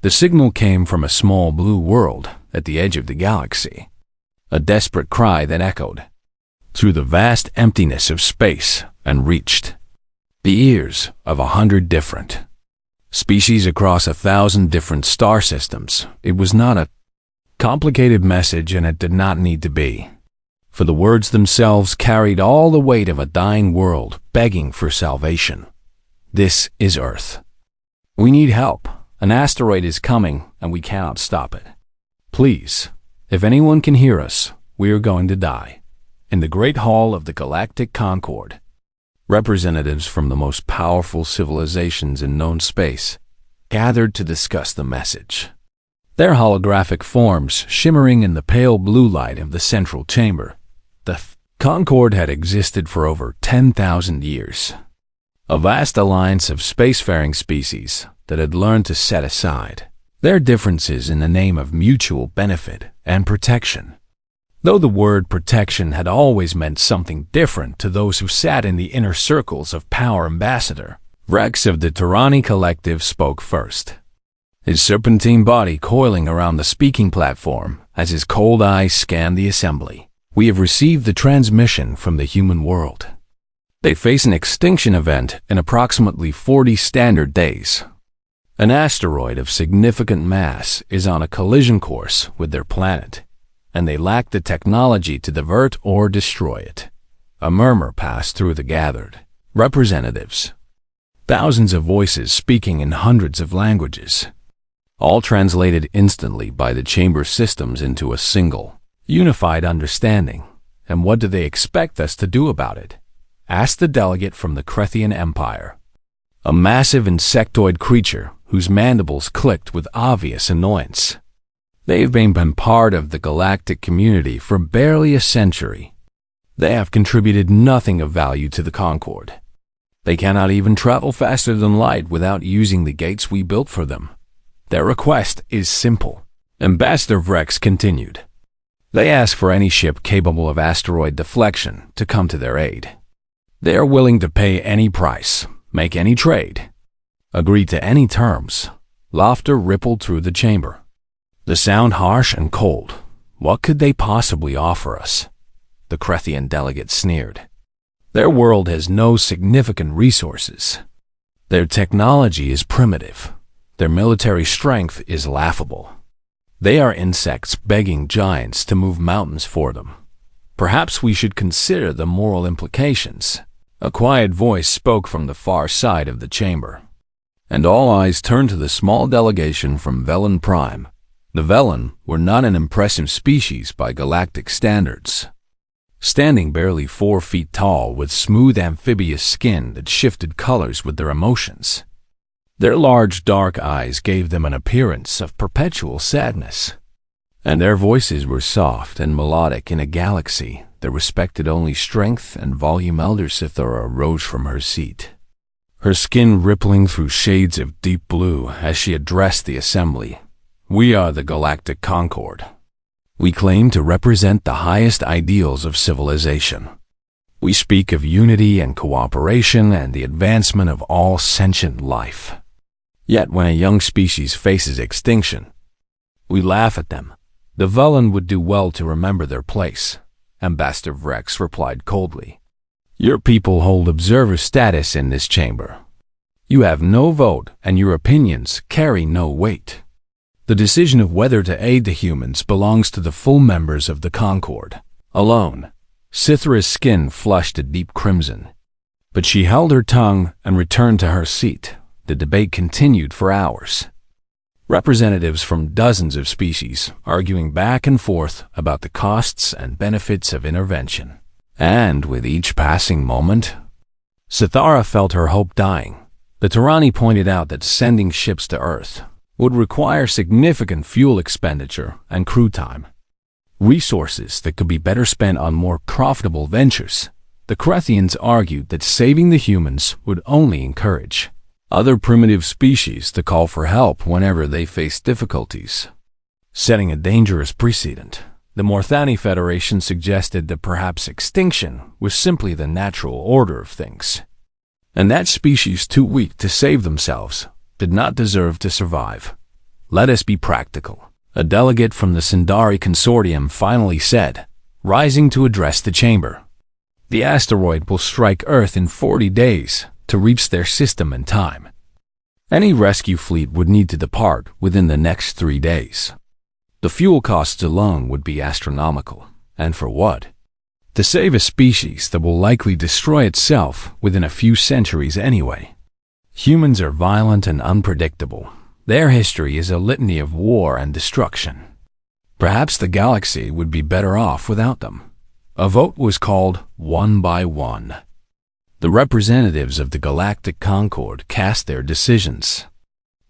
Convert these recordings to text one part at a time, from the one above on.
The signal came from a small blue world at the edge of the galaxy, a desperate cry that echoed through the vast emptiness of space and reached the ears of 100 different species across 1,000 different star systems. It was not a complicated message, and it did not need to be, for the words themselves carried all the weight of a dying world begging for salvation. This is Earth. We need help. An asteroid is coming, and we cannot stop it. Please, if anyone can hear us, we are going to die. In the Great Hall of the Galactic Concord, representatives from the most powerful civilizations in known space gathered to discuss the message. Their holographic forms shimmering in the pale blue light of the central chamber. The Concord had existed for over 10,000 years. A vast alliance of spacefaring species that had learned to set aside their differences in the name of mutual benefit and protection. Though the word protection had always meant something different to those who sat in the inner circles of power, Ambassador Rex of the Tyranny Collective spoke first, his serpentine body coiling around the speaking platform as his cold eyes scanned the assembly. We have received the transmission from the human world. They face an extinction event in approximately 40 standard days. An asteroid of significant mass is on a collision course with their planet, and they lack the technology to divert or destroy it. A murmur passed through the gathered representatives. Thousands of voices speaking in hundreds of languages, all translated instantly by the chamber systems into a single, unified understanding. And what do they expect us to do about it? Asked the delegate from the Krethian Empire, a massive insectoid creature whose mandibles clicked with obvious annoyance. They've been part of the galactic community for barely a century. They have contributed nothing of value to the Concord. They cannot even travel faster than light without using the gates we built for them. Their request is simple. Ambassador Vrex continued. They ask for any ship capable of asteroid deflection to come to their aid. They are willing to pay any price, make any trade, agree to any terms. Laughter rippled through the chamber, the sound harsh and cold. What could they possibly offer us? The Krethian delegate sneered. Their world has no significant resources. Their technology is primitive. Their military strength is laughable. They are insects begging giants to move mountains for them. Perhaps we should consider the moral implications. A quiet voice spoke from the far side of the chamber, and all eyes turned to the small delegation from Velen Prime. The Velen were not an impressive species by galactic standards, standing barely 4 feet tall with smooth amphibious skin that shifted colors with their emotions. Their large dark eyes gave them an appearance of perpetual sadness, and their voices were soft and melodic in a galaxy that respected only strength and volume. Elder Sithora rose from her seat, her skin rippling through shades of deep blue as she addressed the assembly. We are the Galactic Concord. We claim to represent the highest ideals of civilization. We speak of unity and cooperation and the advancement of all sentient life. Yet when a young species faces extinction, we laugh at them. The Velen would do well to remember their place, Ambassador Vrex replied coldly. Your people hold observer status in this chamber. You have no vote, and your opinions carry no weight. The decision of whether to aid the humans belongs to the full members of the Concord alone. Sithra's skin flushed a deep crimson, but she held her tongue and returned to her seat. The debate continued for hours. Representatives from dozens of species arguing back and forth about the costs and benefits of intervention. And with each passing moment, Sithara felt her hope dying. The Tyranny pointed out that sending ships to Earth would require significant fuel expenditure and crew time, resources that could be better spent on more profitable ventures. The Krethians argued that saving the humans would only encourage other primitive species to call for help whenever they face difficulties, setting a dangerous precedent. The Morthani Federation suggested that perhaps extinction was simply the natural order of things, and that species too weak to save themselves did not deserve to survive. let us be practical," a delegate from the Sindari Consortium finally said, rising to address the chamber. "The asteroid will strike Earth in 40 days to reach their system in time. Any rescue fleet would need to depart within the next 3 days. The fuel costs alone would be astronomical. And for what? To save a species that will likely destroy itself within a few centuries anyway. Humans are violent and unpredictable. Their history is a litany of war and destruction. Perhaps the galaxy would be better off without them." A vote was called one by one. The representatives of the Galactic Concord cast their decisions,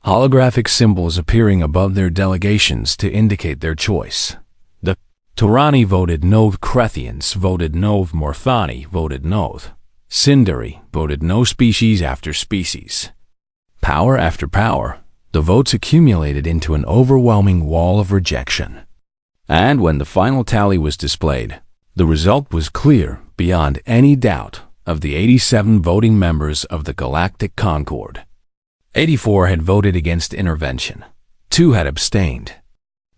holographic symbols appearing above their delegations to indicate their choice. The Turani voted no, Crethians voted no, Morthani voted no, Sindari voted no, species after species. Power after power, the votes accumulated into an overwhelming wall of rejection. And when the final tally was displayed, the result was clear beyond any doubt. Of the 87 voting members of the Galactic Concord, 84 had voted against intervention, 2 had abstained,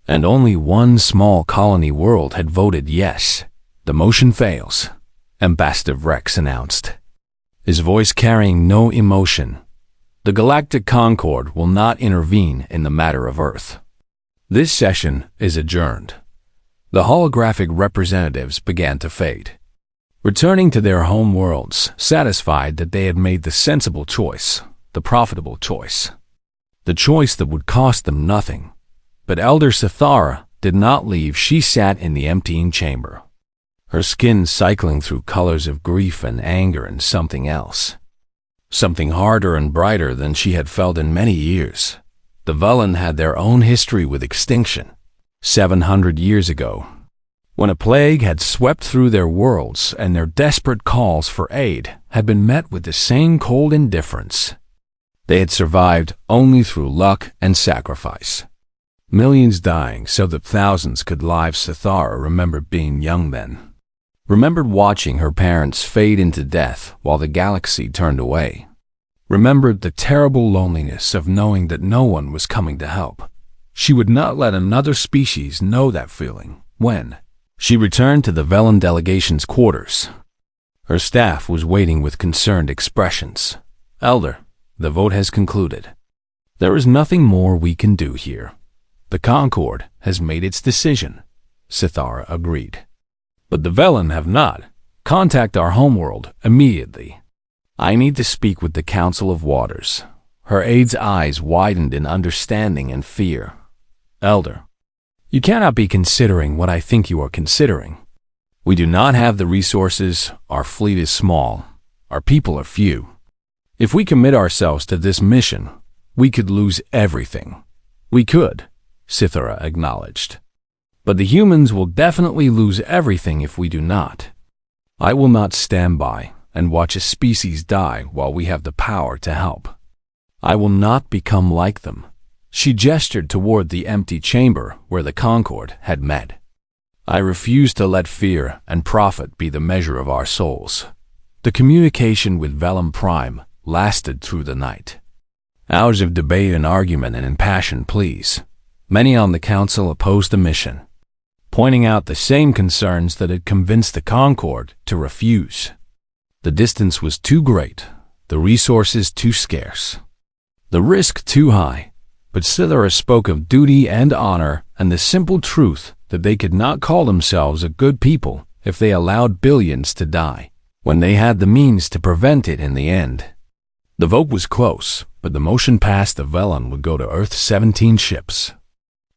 and only one small colony world had voted yes. "The motion fails," Ambassador Rex announced, his voice carrying no emotion. "The Galactic Concord will not intervene in the matter of Earth. This session is adjourned." The holographic representatives began to fade, returning to their home worlds, satisfied that they had made the sensible choice, the profitable choice, the choice that would cost them nothing. But Elder Sithara did not leave. She sat in the emptying chamber, her skin cycling through colors of grief and anger and something else, something harder and brighter than she had felt in many years. The Velen had their own history with extinction. 700 years ago, when a plague had swept through their worlds and their desperate calls for aid had been met with the same cold indifference. They had survived only through luck and sacrifice. Millions dying so that thousands could live. Sithara remembered being young then, remembered watching her parents fade into death while the galaxy turned away, remembered the terrible loneliness of knowing that no one was coming to help. She would not let another species know that feeling. When she returned to the Velen delegation's quarters, her staff was waiting with concerned expressions. "Elder, the vote has concluded. There is nothing more we can do here. The Concord has made its decision," Sithara agreed. "But the Velen have not. Contact our homeworld immediately. I need to speak with the Council of Waters." Her aide's eyes widened in understanding and fear. "Elder, you cannot be considering what I think you are considering. We do not have the resources, our fleet is small, our people are few. If we commit ourselves to this mission, we could lose everything." "We could," Sithara acknowledged. "But the humans will definitely lose everything if we do not. I will not stand by and watch a species die while we have the power to help. I will not become like them." She gestured toward the empty chamber where the Concord had met. "I refuse to let fear and profit be the measure of our souls." The communication with Velen Prime lasted through the night. Hours of debate and argument and impassioned pleas. Many on the council opposed the mission, pointing out the same concerns that had convinced the Concord to refuse. The distance was too great, the resources too scarce, the risk too high. But Sithara spoke of duty and honor and the simple truth that they could not call themselves a good people if they allowed billions to die, when they had the means to prevent it in the end. The vote was close, but the motion passed. The Velen would go to Earth 17 ships.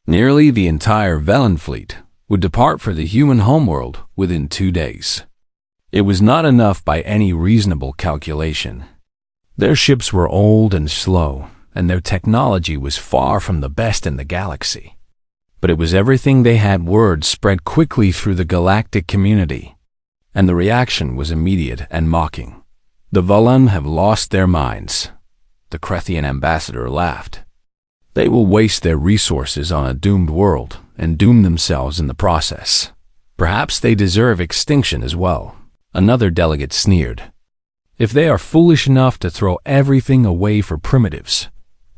Nearly the entire Velen fleet would depart for the human homeworld within 2 days. It was not enough by any reasonable calculation. Their ships were old and slow, and their technology was far from the best in the galaxy. But it was everything they had. Word spread quickly through the galactic community, and the reaction was immediate and mocking. "The Velen have lost their minds." The Crethian ambassador laughed. "They will waste their resources on a doomed world and doom themselves in the process. Perhaps they deserve extinction as well," another delegate sneered. "If they are foolish enough to throw everything away for primitives,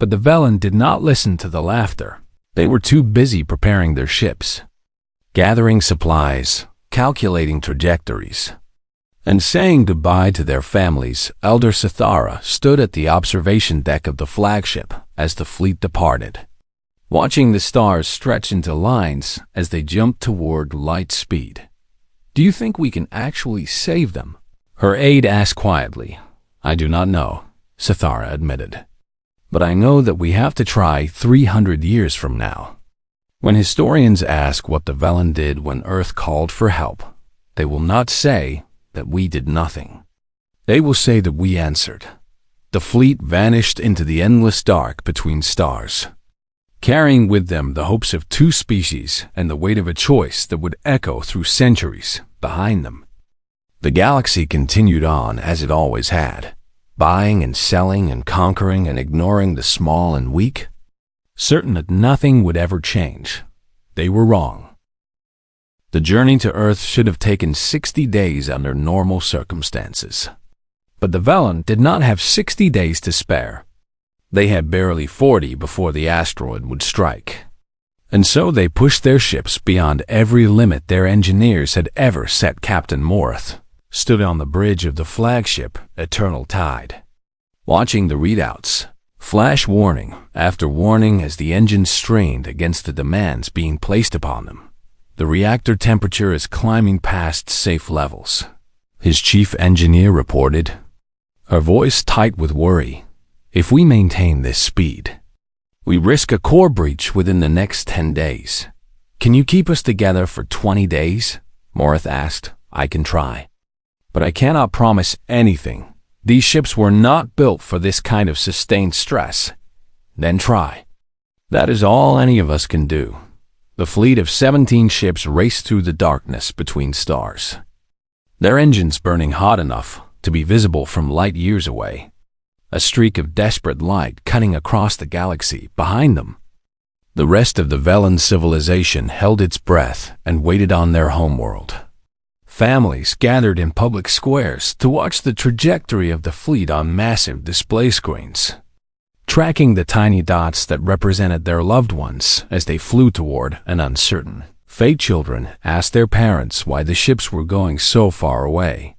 But the Velen did not listen to the laughter. They were too busy preparing their ships, gathering supplies, calculating trajectories, and saying goodbye to their families. Elder Sithara stood at the observation deck of the flagship as the fleet departed, watching the stars stretch into lines as they jumped toward light speed. "Do you think we can actually save them?" her aide asked quietly. "I do not know," Sithara admitted. "But I know that we have to try 300 years from now." When historians ask what the Velen did when Earth called for help, they will not say that we did nothing. They will say that we answered. The fleet vanished into the endless dark between stars, carrying with them the hopes of two species and the weight of a choice that would echo through centuries behind them. The galaxy continued on as it always had, buying and selling and conquering and ignoring the small and weak, certain that nothing would ever change. They were wrong. The journey to Earth should have taken 60 days under normal circumstances. But the Velen did not have 60 days to spare. They had barely 40 before the asteroid would strike. And so they pushed their ships beyond every limit their engineers had ever set. Captain Morth stood on the bridge of the flagship Eternal Tide, watching the readouts, flash warning after warning as the engines strained against the demands being placed upon them. The reactor temperature is climbing past safe levels, his chief engineer reported, her voice tight with worry. "If we maintain this speed, we risk a core breach within the next 10 days. Can you keep us together for 20 days? Morth asked. "I can try, but I cannot promise anything. These ships were not built for this kind of sustained stress." "Then try." "That is all any of us can do." The fleet of 17 ships raced through the darkness between stars, their engines burning hot enough to be visible from light years away, a streak of desperate light cutting across the galaxy behind them. The rest of the Velen civilization held its breath and waited on their homeworld. Families gathered in public squares to watch the trajectory of the fleet on massive display screens, tracking the tiny dots that represented their loved ones as they flew toward an uncertain fate. Children asked their parents why the ships were going so far away,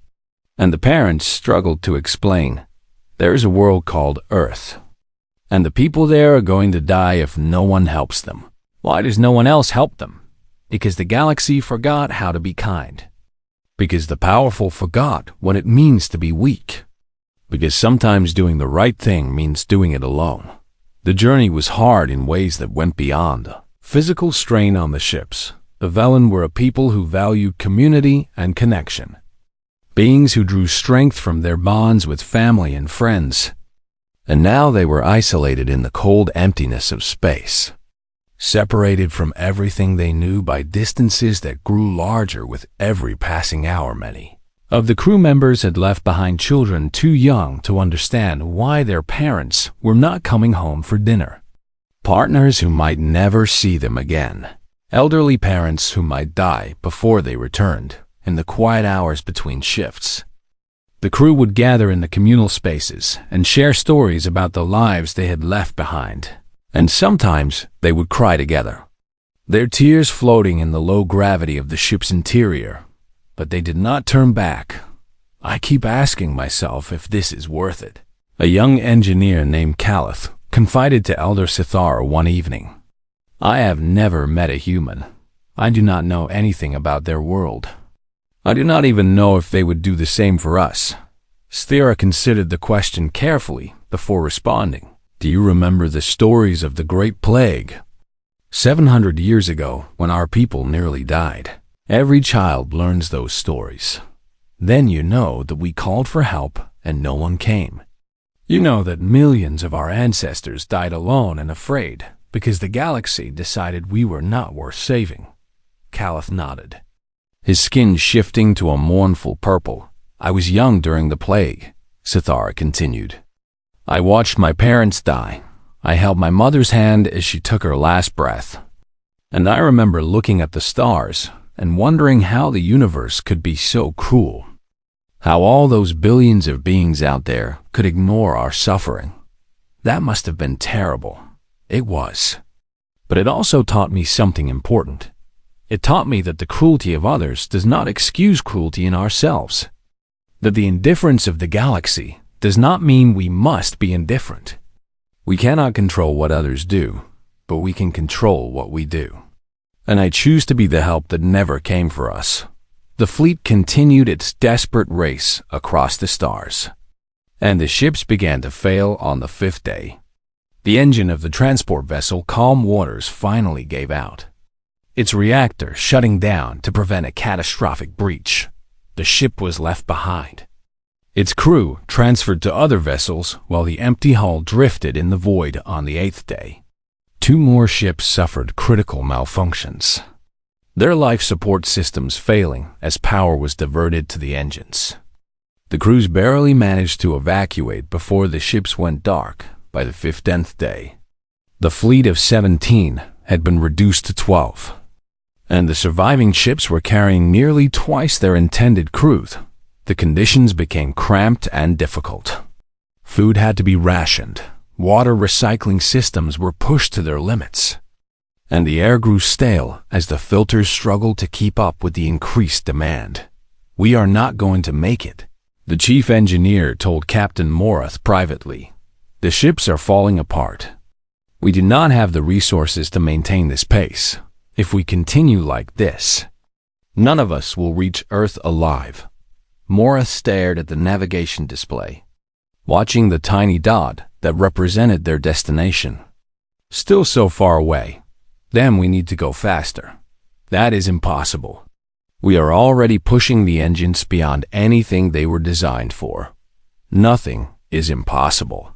and the parents struggled to explain. "There is a world called Earth, and the people there are going to die if no one helps them." "Why does no one else help them?" "Because the galaxy forgot how to be kind. Because the powerful forgot what it means to be weak. Because sometimes doing the right thing means doing it alone." The journey was hard in ways that went beyond the physical strain on the ships. The Velen were a people who valued community and connection, beings who drew strength from their bonds with family and friends. And now they were isolated in the cold emptiness of space, separated from everything they knew by distances that grew larger with every passing hour. Many of the crew members had left behind children too young to understand why their parents were not coming home for dinner, partners who might never see them again, elderly parents who might die before they returned. In the quiet hours between shifts, the crew would gather in the communal spaces and share stories about the lives they had left behind. And sometimes they would cry together, their tears floating in the low gravity of the ship's interior. But they did not turn back. "I keep asking myself if this is worth it," a young engineer named Calith confided to Elder Sithara one evening. "I have never met a human. I do not know anything about their world. I do not even know if they would do the same for us." Sthira considered the question carefully before responding. "Do you remember the stories of the Great Plague? 700 years ago, when our people nearly died. Every child learns those stories. Then you know that we called for help and no one came. You know that millions of our ancestors died alone and afraid because the galaxy decided we were not worth saving." Calith nodded, his skin shifting to a mournful purple. "I was young during the plague," Sithara continued. "I watched my parents die. I held my mother's hand as she took her last breath. And I remember looking at the stars and wondering how the universe could be so cruel. How all those billions of beings out there could ignore our suffering. That must have been terrible. It was. But it also taught me something important. It taught me that the cruelty of others does not excuse cruelty in ourselves. That the indifference of the galaxy does not mean we must be indifferent. We cannot control what others do, but we can control what we do. And I choose to be the help that never came for us. The fleet continued its desperate race across the stars. And the ships began to fail on the 5th day. The engine of the transport vessel Calm Waters finally gave out. Its reactor shutting down to prevent a catastrophic breach. The ship was left behind. Its crew transferred to other vessels while the empty hull drifted in the void on the 8th day. 2 more ships suffered critical malfunctions. Their life support systems failing as power was diverted to the engines. The crews barely managed to evacuate before the ships went dark by the 15th day. The fleet of 17 had been reduced to 12, and the surviving ships were carrying nearly twice their intended crew. The conditions became cramped and difficult. Food had to be rationed, water recycling systems were pushed to their limits, and the air grew stale as the filters struggled to keep up with the increased demand. "We are not going to make it," the chief engineer told Captain Morath privately. "The ships are falling apart. We do not have the resources to maintain this pace. If we continue like this, none of us will reach Earth alive." Morath stared at the navigation display, watching the tiny dot that represented their destination. "Still so far away. Then we need to go faster." "That is impossible. We are already pushing the engines beyond anything they were designed for. Nothing is impossible.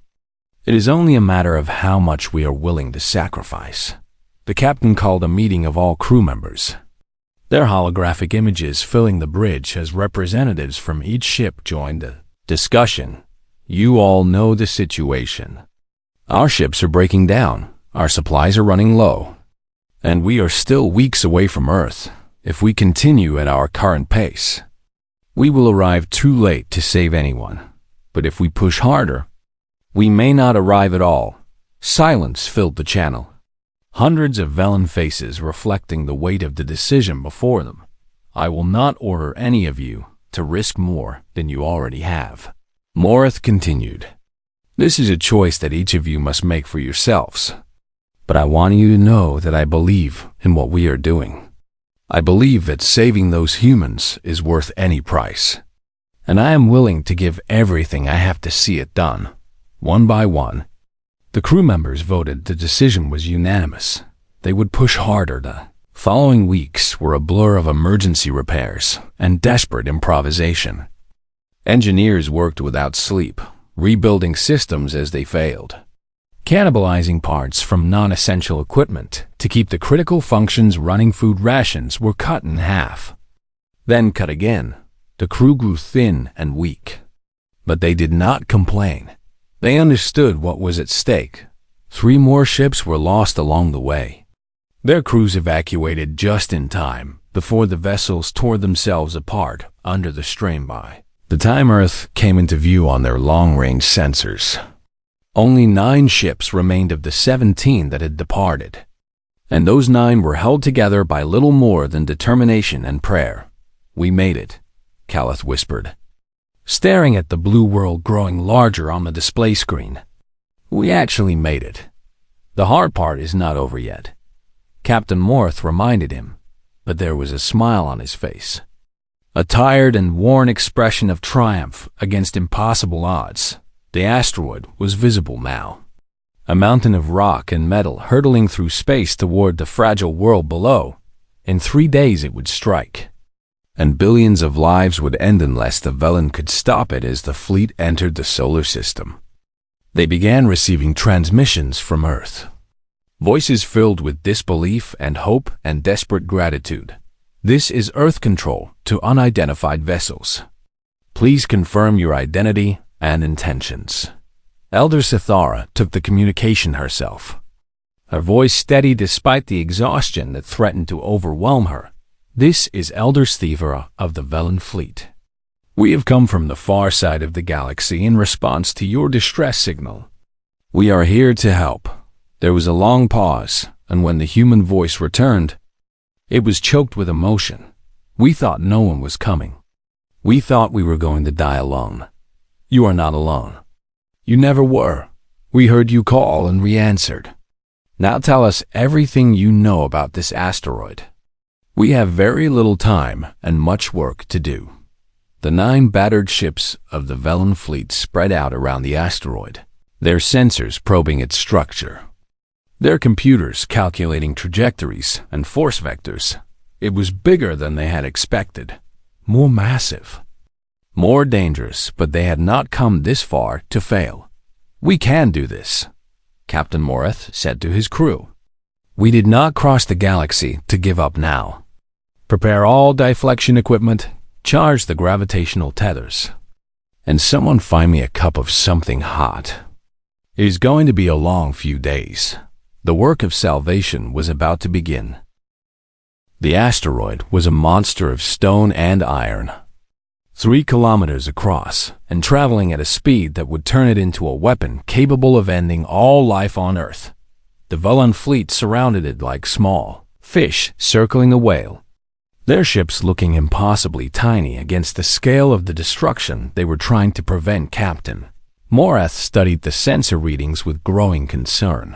It is only a matter of how much we are willing to sacrifice." The captain called a meeting of all crew members, their holographic images filling the bridge as representatives from each ship joined the discussion. "You all know the situation. Our ships are breaking down, our supplies are running low, and we are still weeks away from Earth. If we continue at our current pace, we will arrive too late to save anyone. But if we push harder, we may not arrive at all." Silence filled the channel, hundreds of Velen faces reflecting the weight of the decision before them. "I will not order any of you to risk more than you already have," Morath continued. "This is a choice that each of you must make for yourselves. But I want you to know that I believe in what we are doing. I believe that saving those humans is worth any price. And I am willing to give everything I have to see it done, one by one." The crew members voted. The decision was unanimous. They would push harder. The following weeks were a blur of emergency repairs and desperate improvisation. Engineers worked without sleep, rebuilding systems as they failed, cannibalizing parts from non-essential equipment to keep the critical functions running. Food rations were cut in half, then cut again. The crew grew thin and weak, but they did not complain. They understood what was at stake. 3 more ships were lost along the way. Their crews evacuated just in time before the vessels tore themselves apart under the strain. By the time Earth came into view on their long-range sensors, only 9 ships remained of the 17 that had departed, and those 9 were held together by little more than determination and prayer. "We made it," Caleth whispered, staring at the blue world growing larger on the display screen. "We actually made it. The hard part is not over yet," Captain Morath reminded him, but there was a smile on his face, a tired and worn expression of triumph against impossible odds. The asteroid was visible now, a mountain of rock and metal hurtling through space toward the fragile world below. In 3 days it would strike, and billions of lives would end unless the Velen could stop it. As the fleet entered the solar system, they began receiving transmissions from Earth, voices filled with disbelief and hope and desperate gratitude. "This is Earth Control to unidentified vessels. Please confirm your identity and intentions." Elder Sithara took the communication herself, her voice steady despite the exhaustion that threatened to overwhelm her. "This is Elder Sithara of the Velen fleet. We have come from the far side of the galaxy in response to your distress signal. "We are here to help." There was a long pause, and when the human voice returned, it was choked with emotion. "We thought no one was coming. We thought we were going to die alone. You are not alone. You never were. We heard you call and we answered. Now tell us everything you know about this asteroid. We have very little time and much work to do." The 9 battered ships of the Velen fleet spread out around the asteroid, their sensors probing its structure, their computers calculating trajectories and force vectors. It was bigger than they had expected, more massive, more dangerous, but they had not come this far to fail. "We can do this," Captain Morath said to his crew. "We did not cross the galaxy to give up now. Prepare all deflection equipment, charge the gravitational tethers, and someone find me a cup of something hot. It is going to be a long few days." The work of salvation was about to begin. The asteroid was a monster of stone and iron, 3 kilometers across, and traveling at a speed that would turn it into a weapon capable of ending all life on Earth. The Velen fleet surrounded it like small fish circling a whale, their ships looking impossibly tiny against the scale of the destruction they were trying to prevent. Captain Morath studied the sensor readings with growing concern.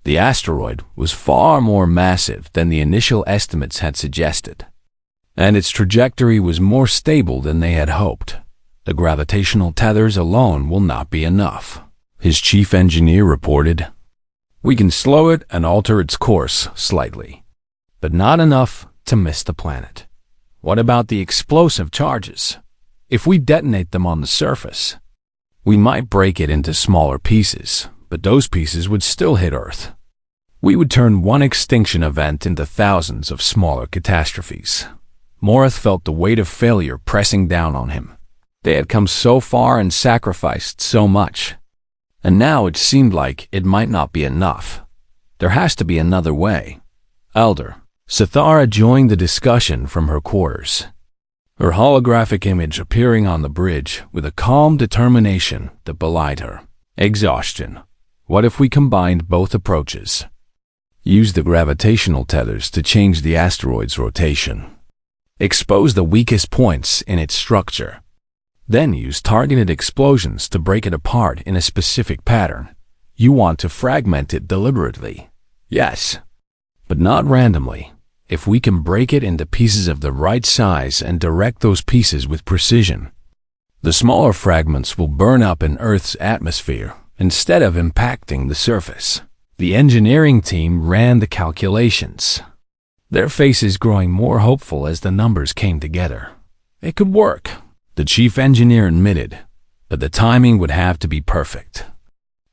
The asteroid was far more massive than the initial estimates had suggested, and its trajectory was more stable than they had hoped. "The gravitational tethers alone will not be enough," his chief engineer reported. "We can slow it and alter its course slightly, but not enough to miss the planet." "What about the explosive charges? If we detonate them on the surface, we might break it into smaller pieces, but those pieces would still hit Earth. We would turn one extinction event into thousands of smaller catastrophes." Morath felt the weight of failure pressing down on him. They had come so far and sacrificed so much, and now it seemed like it might not be enough. There has to be another way. Elder Sithara joined the discussion from her quarters, her holographic image appearing on the bridge with a calm determination that belied her exhaustion. "What if we combined both approaches? Use the gravitational tethers to change the asteroid's rotation. Expose the weakest points in its structure. Then use targeted explosions to break it apart in a specific pattern. You want to fragment it deliberately. Yes, but not randomly. If we can break it into pieces of the right size and direct those pieces with precision, the smaller fragments will burn up in Earth's atmosphere instead of impacting the surface." The engineering team ran the calculations, their faces growing more hopeful as the numbers came together. "It could work," the chief engineer admitted, "but the timing would have to be perfect.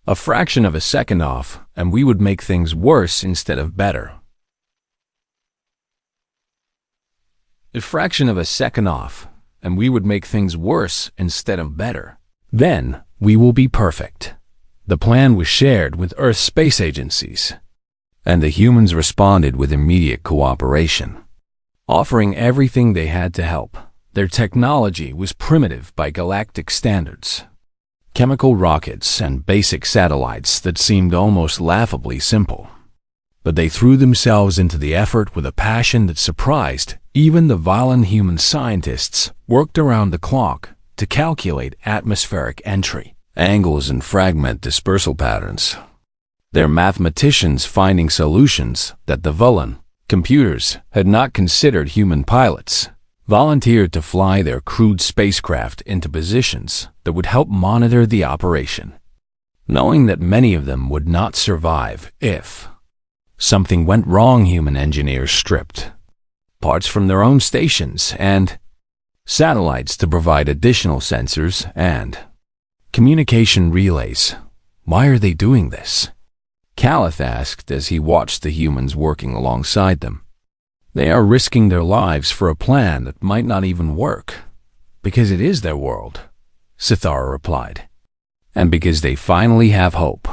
A fraction of a second off, and we would make things worse instead of better. A fraction of a second off, and we would make things worse instead of better. Then we will be perfect." The plan was shared with Earth's space agencies, and the humans responded with immediate cooperation, offering everything they had to help. Their technology was primitive by galactic standards. Chemical rockets and basic satellites that seemed almost laughably simple. But they threw themselves into the effort with a passion that surprised even the violent human scientists worked around the clock to calculate atmospheric entry, angles, and fragment dispersal patterns. Their mathematicians finding solutions that the Velen computers had not considered. Human pilots volunteered to fly their crude spacecraft into positions that would help monitor the operation, knowing that many of them would not survive if something went wrong. Human engineers stripped parts from their own stations and satellites to provide additional sensors and communication relays. "Why are they doing this?" Calith asked as he watched the humans working alongside them. "They are risking their lives for a plan that might not even work. Because it is their world," Sithara replied. "And because they finally have hope.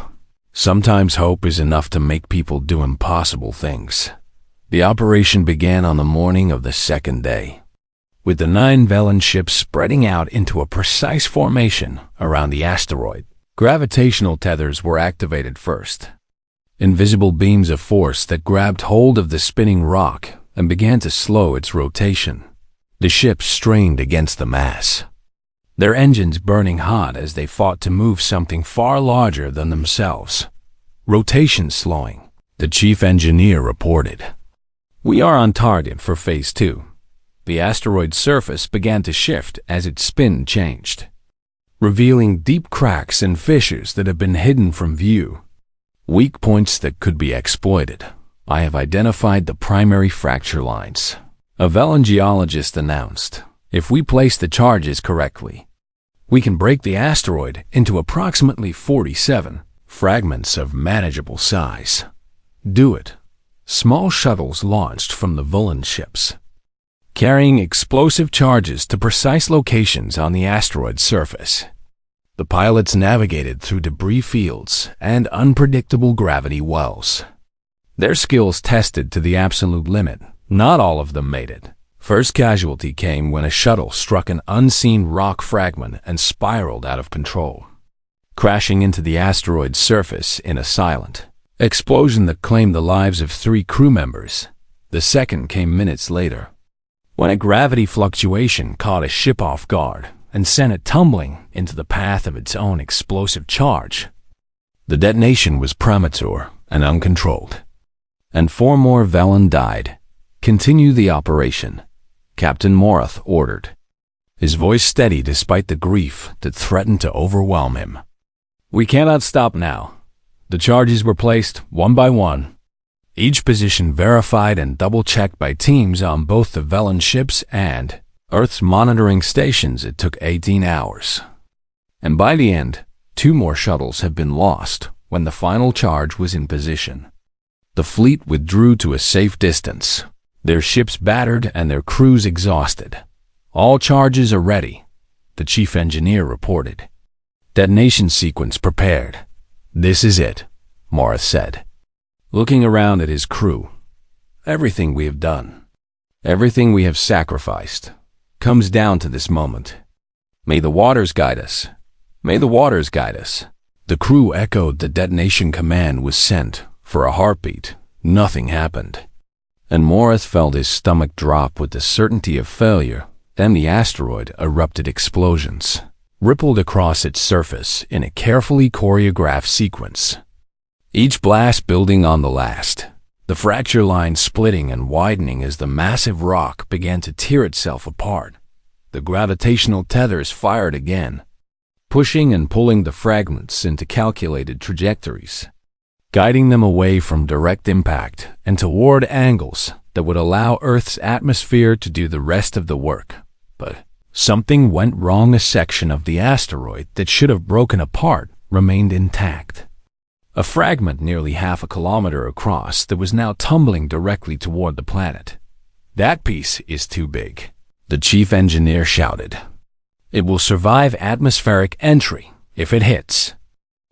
Sometimes hope is enough to make people do impossible things." The operation began on the morning of the second day, with the 9 Velen ships spreading out into a precise formation around the asteroid. Gravitational tethers were activated first. Invisible beams of force that grabbed hold of the spinning rock and began to slow its rotation. The ship strained against the mass, their engines burning hot as they fought to move something far larger than themselves. Rotation slowing, the chief engineer reported. "We are on target for Phase 2. The asteroid's surface began to shift as its spin changed, revealing deep cracks and fissures that have been hidden from view. Weak points that could be exploited. I have identified the primary fracture lines," a Velan geologist announced. "If we place the charges correctly, we can break the asteroid into approximately 47 fragments of manageable size." Do it. Small shuttles launched from the Velan ships, carrying explosive charges to precise locations on the asteroid's surface. The pilots navigated through debris fields and unpredictable gravity wells, their skills tested to the absolute limit. Not all of them made it. First casualty came when a shuttle struck an unseen rock fragment and spiraled out of control, crashing into the asteroid's surface in a silent explosion that claimed the lives of 3 crew members. The second came minutes later, when a gravity fluctuation caught a ship off guard and sent it tumbling into the path of its own explosive charge. The detonation was premature and uncontrolled, and 4 more Velan died. "Continue the operation," Captain Morath ordered, his voice steady despite the grief that threatened to overwhelm him. "We cannot stop now." The charges were placed one by one, each position verified and double-checked by teams on both the Velan ships and Earth's monitoring stations. It took 18 hours. And by the end, 2 more shuttles had been lost when the final charge was in position. The fleet withdrew to a safe distance, their ships battered and their crews exhausted. "All charges are ready," the chief engineer reported. "Detonation sequence prepared." "This is it," Morath said, looking around at his crew. "Everything we have done, everything we have sacrificed, comes down to this moment. May the waters guide us. May the waters guide us." The crew echoed the detonation command was sent. For a heartbeat, nothing happened, and Morath felt his stomach drop with the certainty of failure. Then the asteroid erupted. Explosions rippled across its surface in a carefully choreographed sequence, each blast building on the last, the fracture line splitting and widening as the massive rock began to tear itself apart. The gravitational tethers fired again, pushing and pulling the fragments into calculated trajectories, guiding them away from direct impact and toward angles that would allow Earth's atmosphere to do the rest of the work. But something went wrong. A section of the asteroid that should have broken apart remained intact. A fragment nearly half a kilometer across that was now tumbling directly toward the planet. "That piece is too big," the chief engineer shouted. "It will survive atmospheric entry if it hits.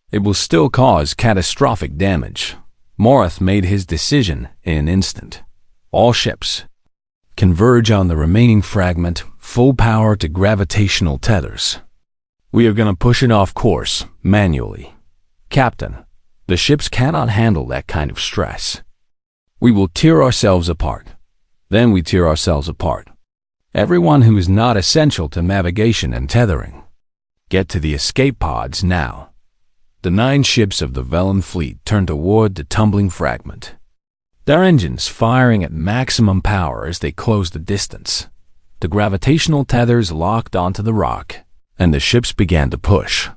It will still cause catastrophic damage." Morath made his decision in an instant. "All ships, converge on the remaining fragment, full power to gravitational tethers. We are going to push it off course, manually. Captain, the ships cannot handle that kind of stress. We will tear ourselves apart. Then we tear ourselves apart. Everyone who is not essential to navigation and tethering, get to the escape pods now." The 9 ships of the Velan fleet turned toward the tumbling fragment, their engines firing at maximum power as they closed the distance. The gravitational tethers locked onto the rock, and the ships began to push,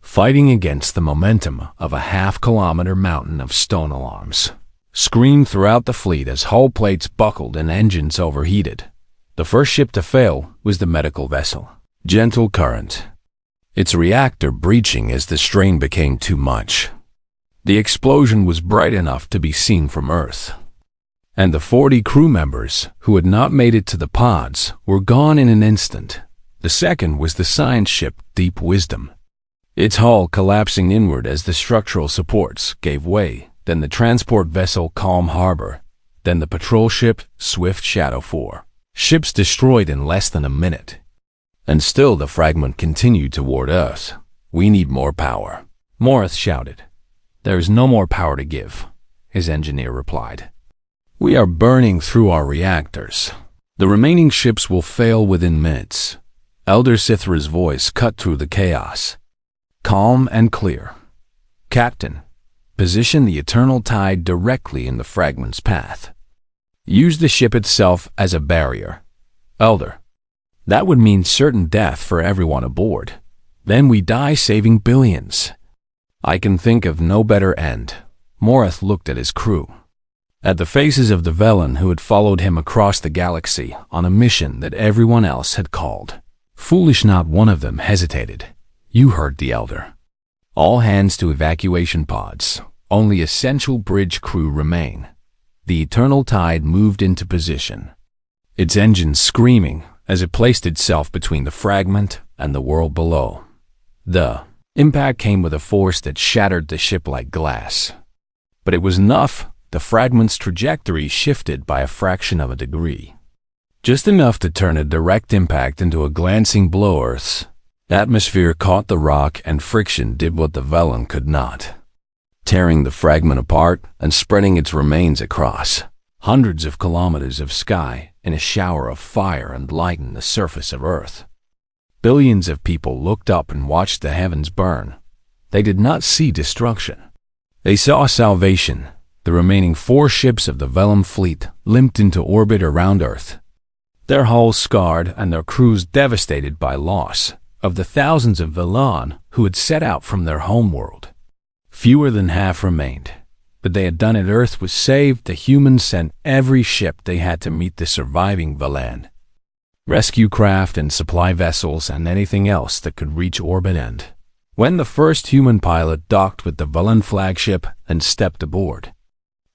fighting against the momentum of a half-kilometer mountain of stone. Alarms screamed throughout the fleet as hull plates buckled and engines overheated. The first ship to fail was the medical vessel, Gentle Current, its reactor breaching as the strain became too much. The explosion was bright enough to be seen from Earth, and the 40 crew members who had not made it to the pods were gone in an instant. The second was the science ship Deep Wisdom, its hull collapsing inward as the structural supports gave way. Then the transport vessel Calm Harbor, then the patrol ship Swift Shadow 4. Ships destroyed in less than a minute. And still the fragment continued toward Earth, We need more power. Morith shouted. There is no more power to give, his engineer replied. We are burning through our reactors. The remaining ships will fail within minutes. Elder Sithra's voice cut through the chaos. Calm and clear. Captain, position the Eternal Tide directly in the fragment's path. Use the ship itself as a barrier. Elder, that would mean certain death for everyone aboard. Then we die saving billions. I can think of no better end. Morith looked at his crew. At the faces of the Velen who had followed him across the galaxy on a mission that everyone else had called. Foolish, not one of them hesitated. You heard the Elder. All hands to evacuation pods. Only essential bridge crew remain. The Eternal Tide moved into position, its engines screaming as it placed itself between the fragment and the world below. The impact came with a force that shattered the ship like glass. But it was enough. The fragment's trajectory shifted by a fraction of a degree. Just enough to turn a direct impact into a glancing blow. Earth's atmosphere caught the rock, and friction did what the Velen could not, tearing the fragment apart and spreading its remains across hundreds of kilometers of sky in a shower of fire and lightened the surface of Earth. Billions of people looked up and watched the heavens burn. They did not see destruction. They saw salvation. The remaining 4 ships of the Velen fleet limped into orbit around Earth, their hulls scarred and their crews devastated by loss of the thousands of Velen who had set out from their homeworld. Fewer than half remained, but they had done it. Earth was saved. The humans sent every ship they had to meet the surviving Velen, rescue craft and supply vessels and anything else that could reach orbit. And when the first human pilot docked with the Velen flagship and stepped aboard,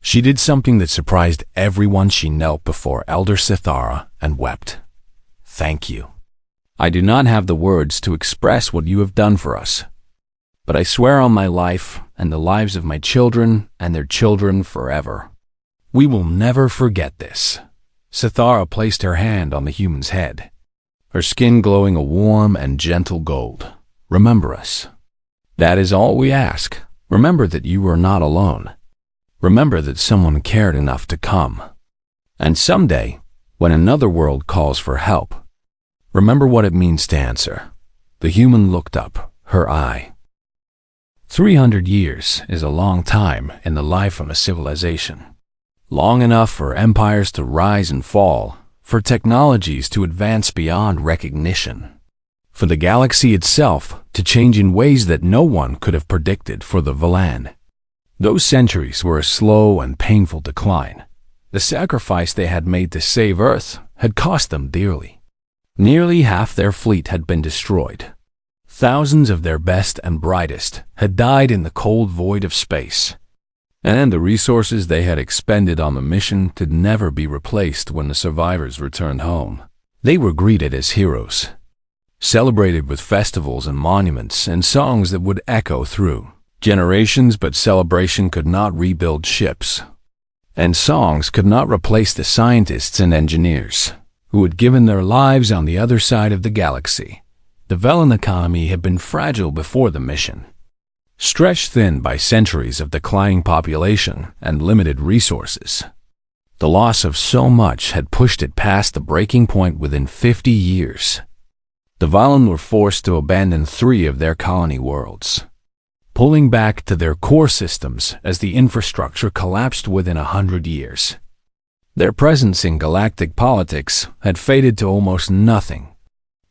she did something that surprised everyone. She knelt before Elder Sithara and wept. Thank you. I do not have the words to express what you have done for us, but I swear on my life and the lives of my children and their children forever, we will never forget this. Sithara placed her hand on the human's head, her skin glowing a warm and gentle gold. Remember us. That is all we ask. Remember that you are not alone. Remember that someone cared enough to come. And someday, when another world calls for help, remember what it means to answer. The human looked up, her eye. 300 years is a long time in the life of a civilization. Long enough for empires to rise and fall, for technologies to advance beyond recognition, for the galaxy itself to change in ways that no one could have predicted. For the Velen, those centuries were a slow and painful decline. The sacrifice they had made to save Earth had cost them dearly. Nearly half their fleet had been destroyed. Thousands of their best and brightest had died in the cold void of space. And the resources they had expended on the mission could never be replaced when the survivors returned home. They were greeted as heroes, celebrated with festivals and monuments and songs that would echo through generations. But celebration could not rebuild ships, and songs could not replace the scientists and engineers who had given their lives on the other side of the galaxy. The Velen economy had been fragile before the mission, stretched thin by centuries of declining population and limited resources. The loss of so much had pushed it past the breaking point within 50 years. The Velen were forced to abandon 3 of their colony worlds, pulling back to their core systems as the infrastructure collapsed within 100 years. Their presence in galactic politics had faded to almost nothing.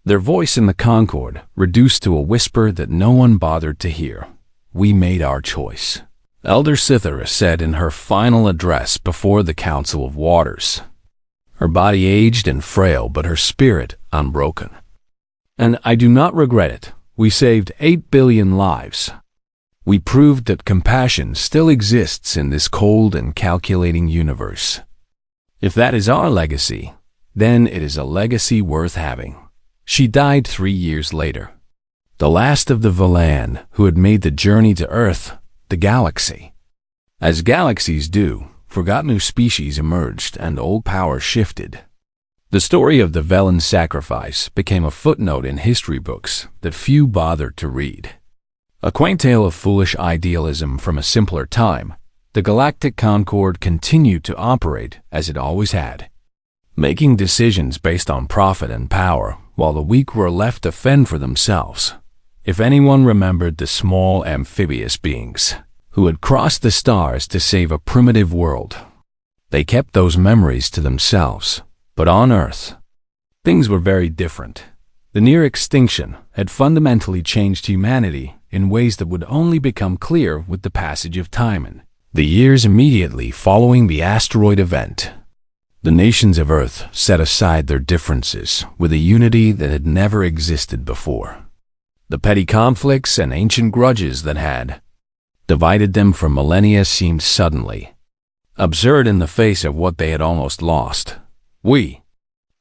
Their voice in the Concord reduced to a whisper that no one bothered to hear. We made our choice, Elder Sithara said in her final address before the Council of Waters. Her body aged and frail, but her spirit unbroken. And I do not regret it. We saved 8 billion lives. We proved that compassion still exists in this cold and calculating universe. If that is our legacy, then it is a legacy worth having. She died 3 years later, the last of the Velen who had made the journey to Earth, the galaxy. As galaxies do, forgotten new species emerged and old power shifted. The story of the Velen sacrifice became a footnote in history books that few bothered to read. A quaint tale of foolish idealism from a simpler time, the Galactic Concord continued to operate as it always had, making decisions based on profit and power, while the weak were left to fend for themselves. If anyone remembered the small amphibious beings who had crossed the stars to save a primitive world, they kept those memories to themselves. But on Earth, things were very different. The near extinction had fundamentally changed humanity in ways that would only become clear with the passage of time and the years immediately following the asteroid event. The nations of Earth set aside their differences with a unity that had never existed before. The petty conflicts and ancient grudges that had divided them for millennia seemed suddenly absurd in the face of what they had almost lost. We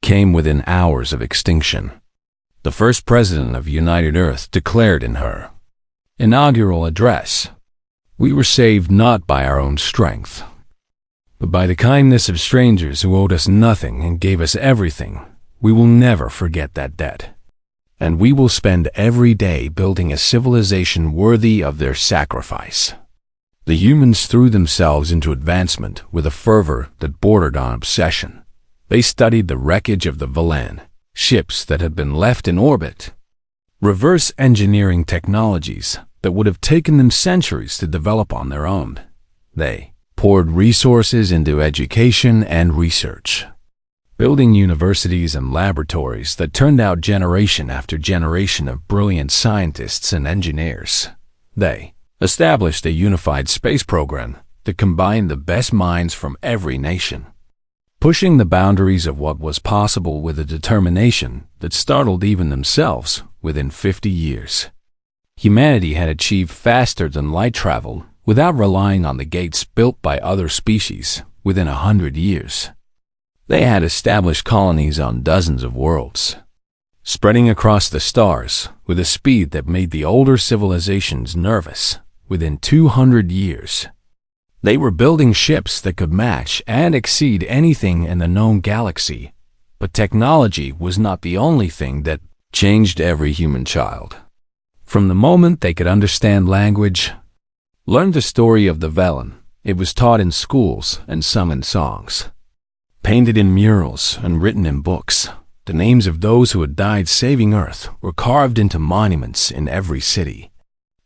came within hours of extinction. The first president of United Earth declared in her inaugural address, "We were saved not by our own strength, but by the kindness of strangers who owed us nothing and gave us everything. We will never forget that debt, and we will spend every day building a civilization worthy of their sacrifice." The humans threw themselves into advancement with a fervor that bordered on obsession. They studied the wreckage of the Valan ships that had been left in orbit, reverse engineering technologies that would have taken them centuries to develop on their own. They poured resources into education and research, building universities and laboratories that turned out generation after generation of brilliant scientists and engineers. They established a unified space program that combined the best minds from every nation, pushing the boundaries of what was possible with a determination that startled even themselves. Within 50 years, humanity had achieved faster than light travel without relying on the gates built by other species. Within 100 years, they had established colonies on dozens of worlds, spreading across the stars with a speed that made the older civilizations nervous. Within 200 years, they were building ships that could match and exceed anything in the known galaxy. But technology was not the only thing that changed every human child. From the moment they could understand language, learn the story of the Velen, it was taught in schools and sung in songs, painted in murals and written in books. The names of those who had died saving Earth were carved into monuments in every city,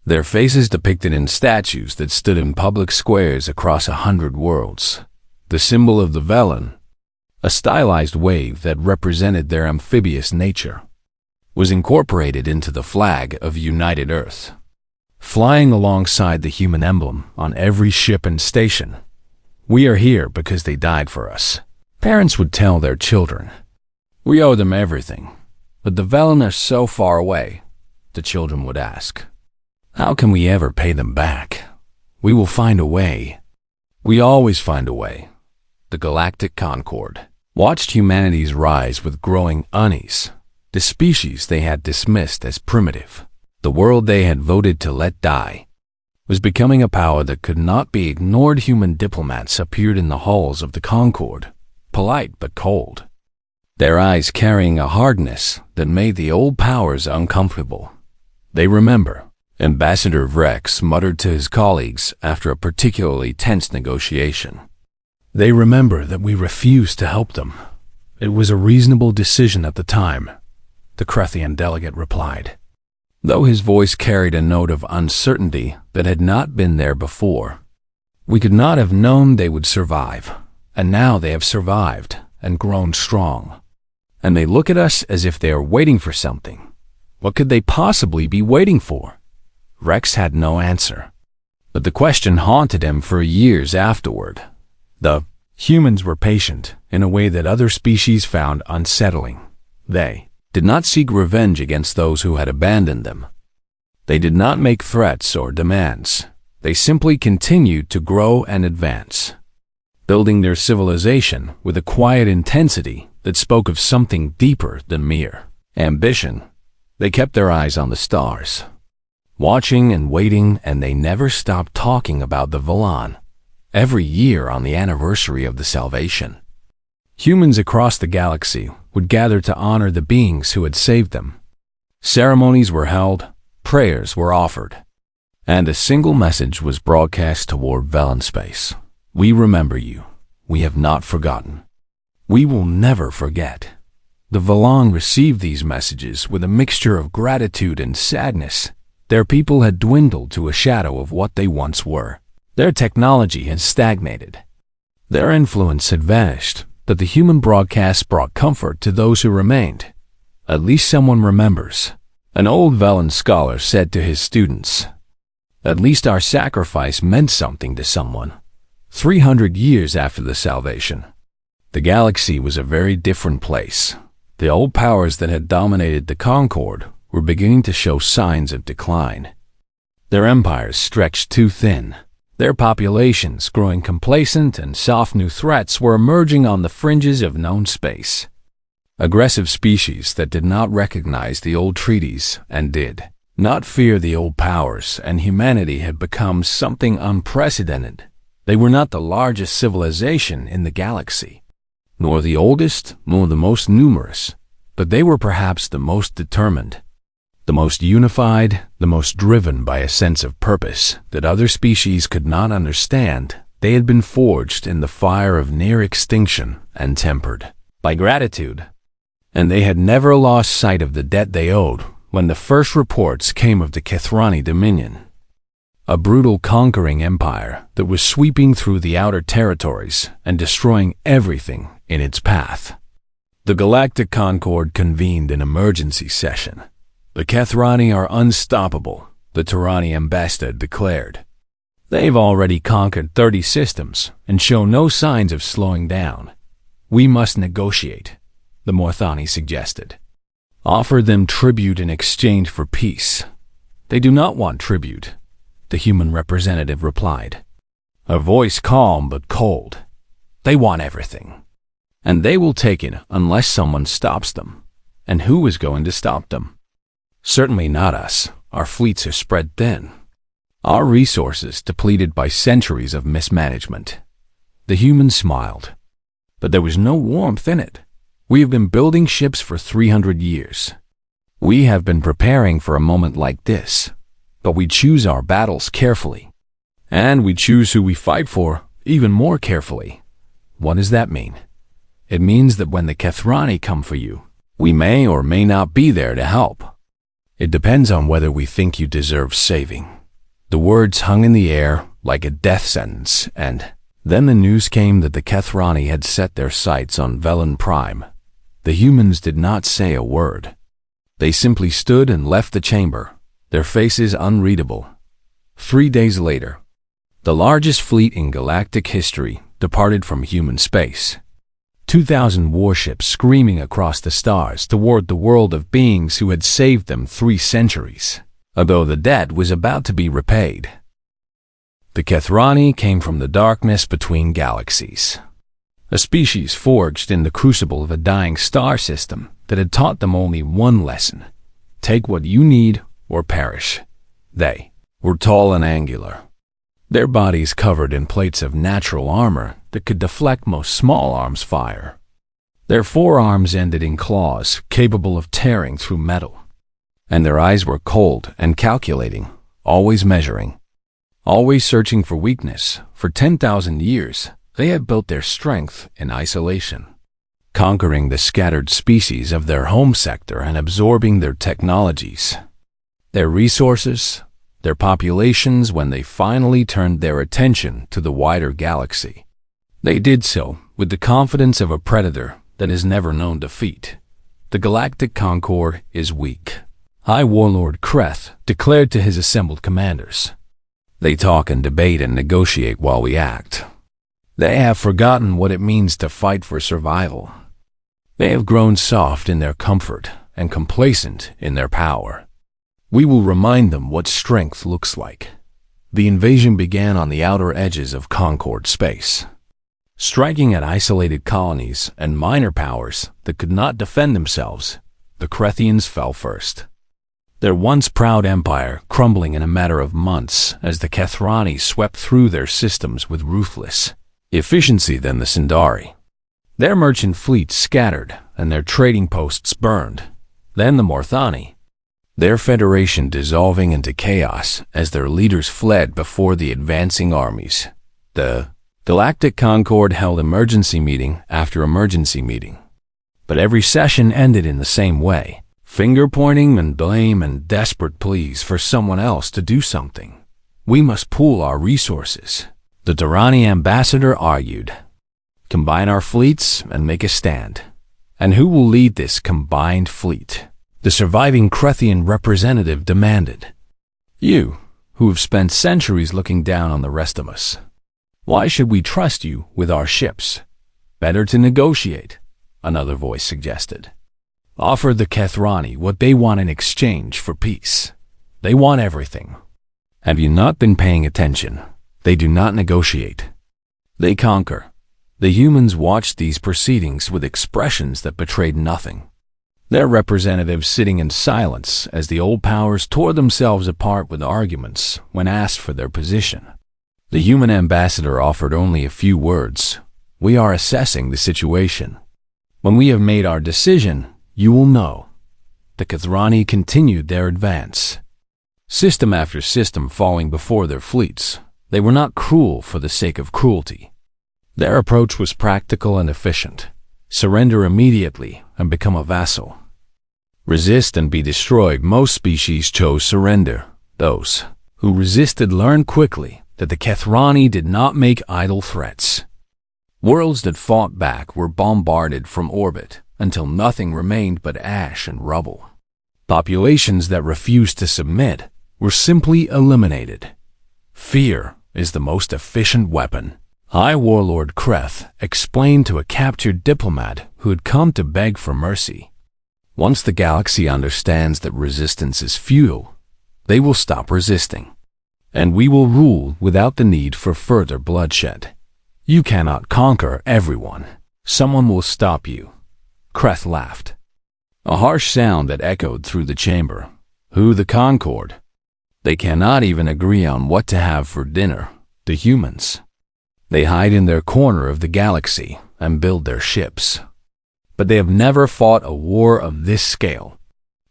their faces depicted in statues that stood in public squares across 100 worlds. The symbol of the Velen, a stylized wave that represented their amphibious nature, was incorporated into the flag of United Earth, flying alongside the human emblem on every ship and station. "We are here because they died for us," parents would tell their children. "We owe them everything, but the Velen are so far away," the children would ask. "How can we ever pay them back? We will find a way. We always find a way." The Galactic Concord watched humanity's rise with growing unease. The species they had dismissed as primitive, the world they had voted to let die, was becoming a power that could not be ignored. Human diplomats appeared in the halls of the Concord, polite but cold, their eyes carrying a hardness that made the old powers uncomfortable. They remember Ambassador Vrex muttered to his colleagues after a particularly tense negotiation. "They remember that we refused to help them. It was a reasonable decision at the time," the Krethian delegate replied, though his voice carried a note of uncertainty that had not been there before. "We could not have known they would survive, and now they have survived and grown strong. And they look at us as if they are waiting for something. What could they possibly be waiting for?" Rex had no answer, but the question haunted him for years afterward. The humans were patient in a way that other species found unsettling. They did not seek revenge against those who had abandoned them. They did not make threats or demands. They simply continued to grow and advance, building their civilization with a quiet intensity that spoke of something deeper than mere ambition. They kept their eyes on the stars, watching and waiting, and they never stopped talking about the Valan. Every year on the anniversary of the Salvation, humans across the galaxy would gather to honor the beings who had saved them. Ceremonies were held, prayers were offered, And a single message was broadcast toward Velen space. We remember you. We have not forgotten. We will never forget. The Velen received these messages with a mixture of gratitude and sadness. Their people had dwindled to a shadow of what they once were. Their technology had stagnated. Their influence had vanished, but the human broadcasts brought comfort to those who remained. At least someone remembers. An old Velen scholar said to his students, "At least our sacrifice meant something to someone." 300 years after the salvation, the galaxy was a very different place. The old powers that had dominated the Concord were beginning to show signs of decline. Their empires stretched too thin. Their populations, growing complacent, and soft new threats were emerging on the fringes of known space. Aggressive species that did not recognize the old treaties and did not fear the old powers, and humanity had become something unprecedented. They were not the largest civilization in the galaxy, nor the oldest, nor the most numerous, but they were perhaps the most determined, the most unified, the most driven by a sense of purpose that other species could not understand. They had been forged in the fire of near extinction and tempered by gratitude, and they had never lost sight of the debt they owed when the first reports came of the Kethrani Dominion, a brutal conquering empire that was sweeping through the outer territories and destroying everything in its path. The Galactic Concord convened an emergency session. "The Kethrani are unstoppable," the Turani ambassador declared. "They've already conquered 30 systems and show no signs of slowing down. We must negotiate," the Morthani suggested. "Offer them tribute in exchange for peace." "They do not want tribute," the human representative replied, a voice calm but cold. "They want everything. And they will take it unless someone stops them. And who is going to stop them? Certainly not us. Our fleets are spread thin. Our resources depleted by centuries of mismanagement." The human smiled, but there was no warmth in it. "We have been building ships for 300 years. We have been preparing for a moment like this, but we choose our battles carefully. And we choose who we fight for even more carefully." What does that mean? It means that when the Kethrani come for you, we may or may not be there to help. It depends on whether we think you deserve saving. The words hung in the air like a death sentence, and then the news came that the Kethrani had set their sights on Velen Prime. The humans did not say a word. They simply stood and left the chamber, their faces unreadable. 3 days later, the largest fleet in galactic history departed from human space. 2,000 warships screaming across the stars toward the world of beings who had saved them 3 centuries, although the debt was about to be repaid. The Kethrani came from the darkness between galaxies, a species forged in the crucible of a dying star system that had taught them only one lesson: take what you need or perish. They were tall and angular, their bodies covered in plates of natural armor that could deflect most small arms' fire. Their forearms ended in claws capable of tearing through metal, and their eyes were cold and calculating, always measuring, always searching for weakness. For 10,000 years, they had built their strength in isolation, conquering the scattered species of their home sector and absorbing their technologies, their resources, their populations. When they finally turned their attention to the wider galaxy, they did so with the confidence of a predator that has never known defeat. The Galactic Concord is weak, High Warlord Kreth declared to his assembled commanders. They talk and debate and negotiate while we act. They have forgotten what it means to fight for survival. They have grown soft in their comfort and complacent in their power. We will remind them what strength looks like. The invasion began on the outer edges of Concord space, striking at isolated colonies and minor powers that could not defend themselves. The Krethians fell first, their once proud empire crumbling in a matter of months as the Kethrani swept through their systems with ruthless efficiency. Then the Sindari, their merchant fleets scattered and their trading posts burned. Then the Morthani, their federation dissolving into chaos as their leaders fled before the advancing armies. The Galactic Concord held emergency meeting after emergency meeting. But every session ended in the same way: finger-pointing and blame and desperate pleas for someone else to do something. We must pool our resources, the Durrani ambassador argued. Combine our fleets and make a stand. And who will lead this combined fleet? The surviving Krethian representative demanded. You, who have spent centuries looking down on the rest of us. Why should we trust you with our ships? Better to negotiate, another voice suggested. Offer the Kethrani what they want in exchange for peace. They want everything. Have you not been paying attention? They do not negotiate. They conquer. The humans watched these proceedings with expressions that betrayed nothing. Their representatives sitting in silence as the old powers tore themselves apart with arguments when asked for their position. The human ambassador offered only a few words. We are assessing the situation. When we have made our decision, you will know. The Kethrani continued their advance. System after system falling before their fleets, they were not cruel for the sake of cruelty. Their approach was practical and efficient. Surrender immediately and become a vassal. Resist and be destroyed. Most species chose surrender. Those who resisted learned quickly that the Kethrani did not make idle threats. Worlds that fought back were bombarded from orbit until nothing remained but ash and rubble. Populations that refused to submit were simply eliminated. Fear is the most efficient weapon. High Warlord Kreth explained to a captured diplomat who had come to beg for mercy. Once the galaxy understands that resistance is futile, they will stop resisting, and we will rule without the need for further bloodshed. You cannot conquer everyone. Someone will stop you. Kreth laughed. A harsh sound that echoed through the chamber. Who? The Concord? They cannot even agree on what to have for dinner, the humans. They hide in their corner of the galaxy and build their ships. But they have never fought a war of this scale.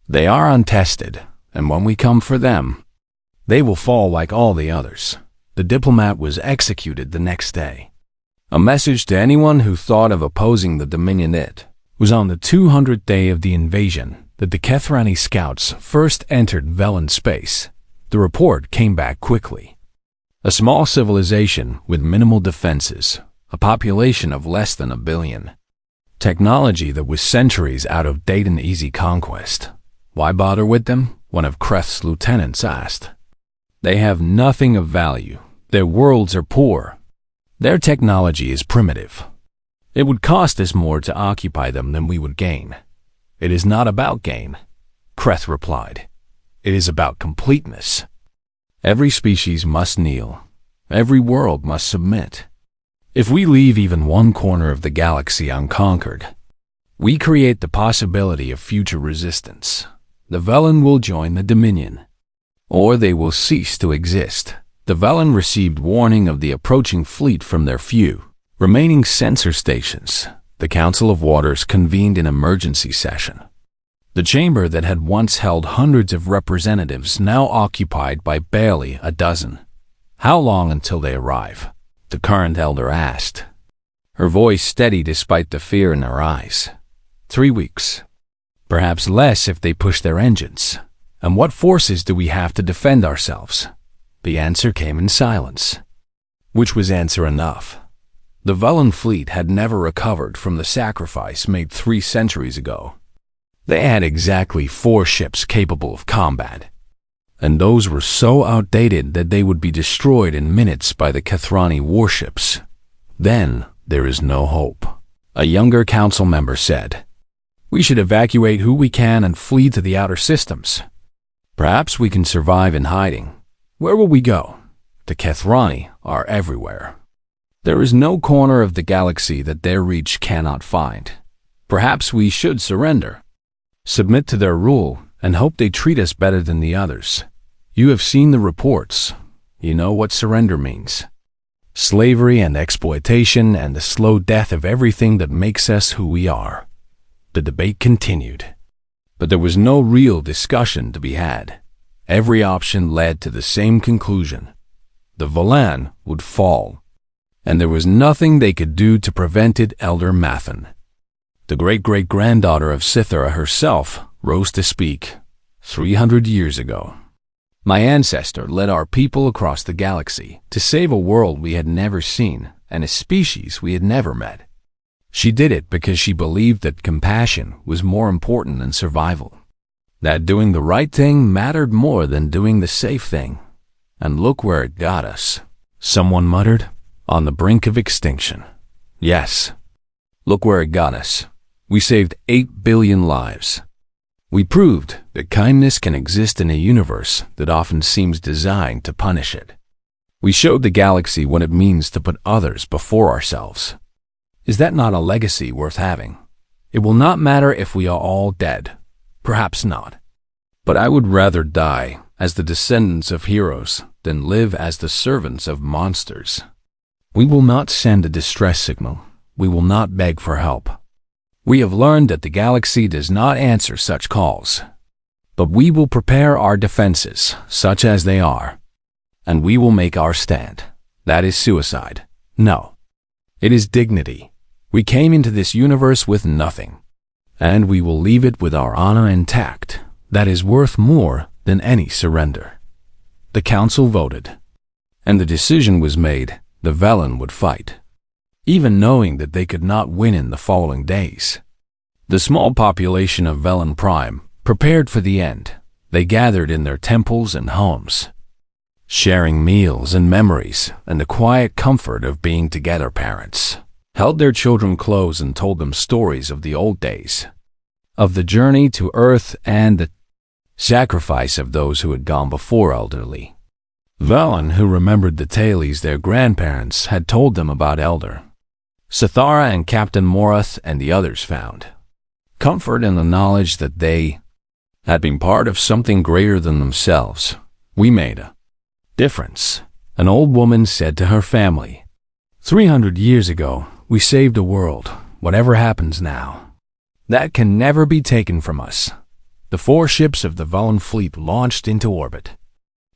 They are untested, and when we come for them, they will fall like all the others. The diplomat was executed the next day. A message to anyone who thought of opposing the Dominion. It was on the 200th day of the invasion that the Kethrani scouts first entered Velen space. The report came back quickly. A small civilization with minimal defenses, a population of less than 1 billion. Technology that was centuries out of date and easy conquest. Why bother with them? One of Kreth's lieutenants asked. They have nothing of value. Their worlds are poor. Their technology is primitive. It would cost us more to occupy them than we would gain. It is not about gain, Kreth replied. It is about completeness. Every species must kneel. Every world must submit. If we leave even one corner of the galaxy unconquered, we create the possibility of future resistance. The Velen will join the Dominion, or they will cease to exist. The Velen received warning of the approaching fleet from their few remaining sensor stations. The Council of Waters convened an emergency session. The chamber that had once held hundreds of representatives now occupied by barely a dozen. How long until they arrive? The current elder asked, her voice steady despite the fear in her eyes. 3 weeks. Perhaps less if they push their engines. And what forces do we have to defend ourselves? The answer came in silence, which was answer enough. The Velen fleet had never recovered from the sacrifice made 3 centuries ago. They had exactly 4 ships capable of combat, and those were so outdated that they would be destroyed in minutes by the Kethrani warships. Then there is no hope, a younger council member said. We should evacuate who we can and flee to the outer systems. Perhaps we can survive in hiding. Where will we go? The Kethrani are everywhere. There is no corner of the galaxy that their reach cannot find. Perhaps we should surrender. Submit to their rule and hope they treat us better than the others. You have seen the reports. You know what surrender means. Slavery and exploitation and the slow death of everything that makes us who we are. The debate continued. But there was no real discussion to be had. Every option led to the same conclusion. The Valan would fall, and there was nothing they could do to prevent it. Elder Mathan, the great-great-granddaughter of Sithera herself, rose to speak. 300 years ago, my ancestor led our people across the galaxy to save a world we had never seen and a species we had never met. She did it because she believed that compassion was more important than survival, that doing the right thing mattered more than doing the safe thing. And look where it got us. Someone muttered, on the brink of extinction. Yes, look where it got us. We saved 8 billion lives. We proved that kindness can exist in a universe that often seems designed to punish it. We showed the galaxy what it means to put others before ourselves. Is that not a legacy worth having? It will not matter if we are all dead. Perhaps not. But I would rather die as the descendants of heroes than live as the servants of monsters. We will not send a distress signal. We will not beg for help. We have learned that the galaxy does not answer such calls. But we will prepare our defenses, such as they are. And we will make our stand. That is suicide. No. It is dignity. We came into this universe with nothing. And we will leave it with our honor intact. That is worth more than any surrender. The council voted. And the decision was made. The Velen would fight, even knowing that they could not win in the following days. The small population of Velen Prime prepared for the end. They gathered in their temples and homes, sharing meals and memories and the quiet comfort of being together. Parents held their children close and told them stories of the old days, of the journey to Earth and the sacrifice of those who had gone before. Elderly Velen who remembered the tales their grandparents had told them about Elder Sithara and Captain Morath and the others found comfort in the knowledge that they had been part of something greater than themselves. We made a difference, an old woman said to her family. 300 years ago, we saved a world. Whatever happens now, that can never be taken from us. The 4 ships of the Velen fleet launched into orbit,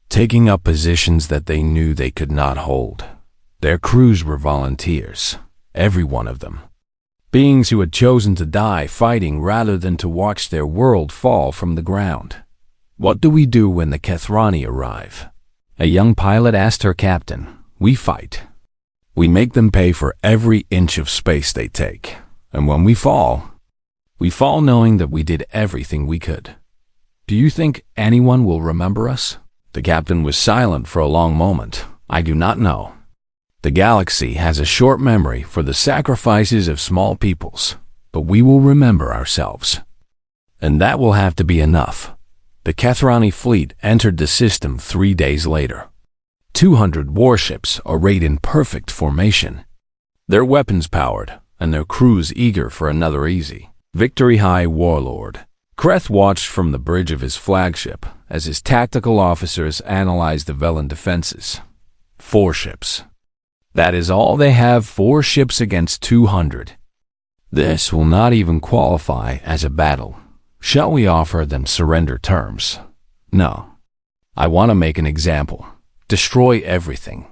taking up positions that they knew they could not hold. Their crews were volunteers, every one of them. Beings who had chosen to die fighting rather than to watch their world fall from the ground. What do we do when the Kethrani arrive? A young pilot asked her captain. We fight. We make them pay for every inch of space they take. And when we fall knowing that we did everything we could. Do you think anyone will remember us? The captain was silent for a long moment. I do not know. The galaxy has a short memory for the sacrifices of small peoples, but we will remember ourselves. And that will have to be enough. The Kethrani fleet entered the system 3 days later. 200 warships arrayed in perfect formation, their weapons powered and their crews eager for another easy victory. High Warlord Kreth watched from the bridge of his flagship as his tactical officers analyzed the Velen defenses. 4 ships. That is all they have, 4 ships against 200. This will not even qualify as a battle. Shall we offer them surrender terms? No. I want to make an example. Destroy everything.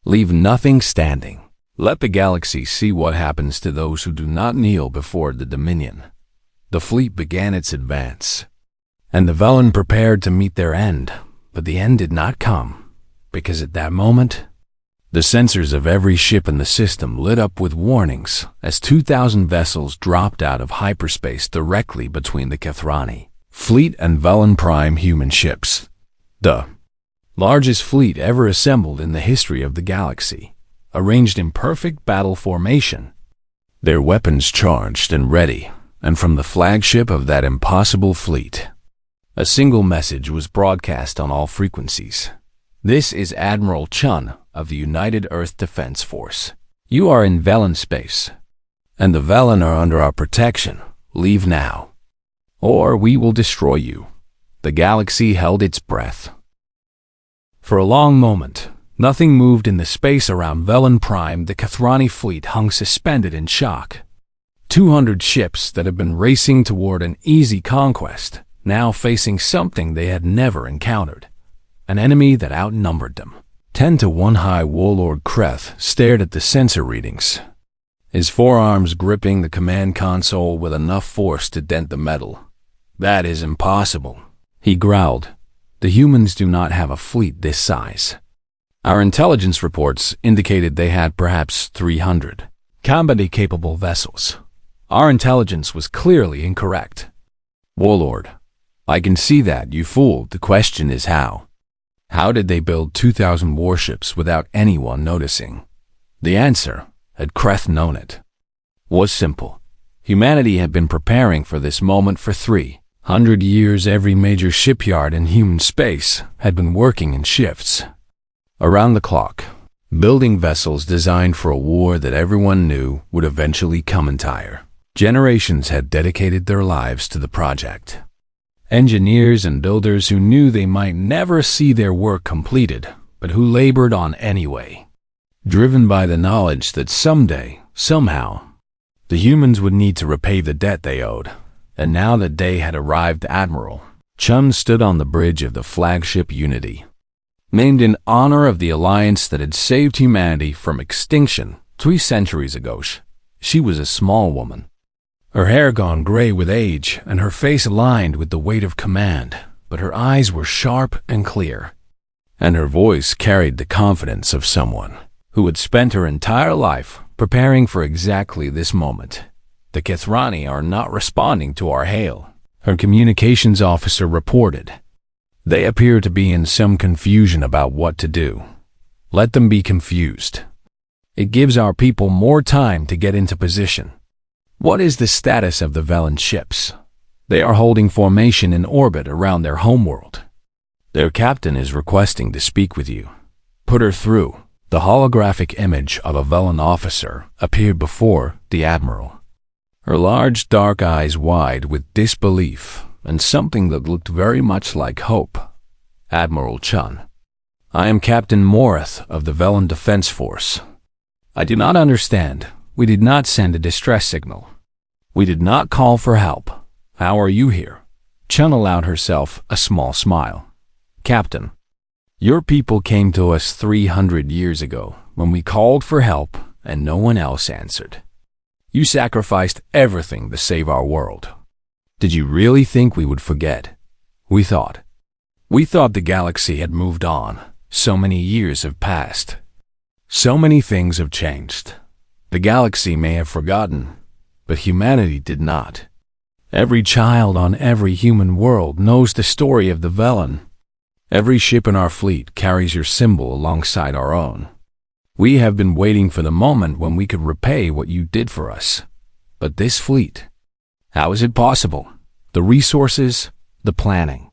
Leave nothing standing. Let the galaxy see what happens to those who do not kneel before the Dominion. The fleet began its advance, and the Velen prepared to meet their end, but the end did not come, because at that moment, the sensors of every ship in the system lit up with warnings as 2,000 vessels dropped out of hyperspace directly between the Kethrani fleet and Velen Prime human ships. The largest fleet ever assembled in the history of the galaxy, arranged in perfect battle formation, their weapons charged and ready. And from the flagship of that impossible fleet, a single message was broadcast on all frequencies. This is Admiral Chun of the United Earth Defense Force. You are in Velen space, and the Velen are under our protection. Leave now, or we will destroy you. The galaxy held its breath. For a long moment, nothing moved in the space around Velen Prime. The Kethrani fleet hung suspended in shock. 200 ships that had been racing toward an easy conquest, now facing something they had never encountered, an enemy that outnumbered them. 10-to-1 High Warlord Kreth stared at the sensor readings, his forearms gripping the command console with enough force to dent the metal. "That is impossible," he growled. "The humans do not have a fleet this size. Our intelligence reports indicated they had perhaps 300 combat-capable vessels. Our intelligence was clearly incorrect." "Warlord, I can see that, you fool. The question is how. How did they build 2,000 warships without anyone noticing?" The answer, had Kreth known it, was simple. Humanity had been preparing for this moment for 300 years. Every major shipyard in human space had been working in shifts, around the clock, building vessels designed for a war that everyone knew would eventually come and tire. Generations had dedicated their lives to the project. Engineers and builders who knew they might never see their work completed, but who labored on anyway, driven by the knowledge that someday, somehow, the humans would need to repay the debt they owed. And now that day had arrived. Admiral Chun stood on the bridge of the flagship Unity, named in honor of the alliance that had saved humanity from extinction 3 centuries ago. She was a small woman, her hair gone gray with age and her face lined with the weight of command, but her eyes were sharp and clear, and her voice carried the confidence of someone who had spent her entire life preparing for exactly this moment. "The Kethrani are not responding to our hail," her communications officer reported. "They appear to be in some confusion about what to do. Let them be confused. It gives our people more time to get into position." "What is the status of the Velen ships?" "They are holding formation in orbit around their homeworld. Their captain is requesting to speak with you." "Put her through." The holographic image of a Velen officer appeared before the Admiral, her large dark eyes wide with disbelief and something that looked very much like hope. "Admiral Chun, I am Captain Morith of the Velen Defense Force. I do not understand. We did not send a distress signal. We did not call for help. How are you here?" Chun allowed herself a small smile. "Captain, your people came to us 300 years ago when we called for help and no one else answered. You sacrificed everything to save our world. Did you really think we would forget? We thought the galaxy had moved on. So many years have passed. So many things have changed. The galaxy may have forgotten, but humanity did not. Every child on every human world knows the story of the Velen. Every ship in our fleet carries your symbol alongside our own. We have been waiting for the moment when we could repay what you did for us. But this fleet, how is it possible? The resources, the planning.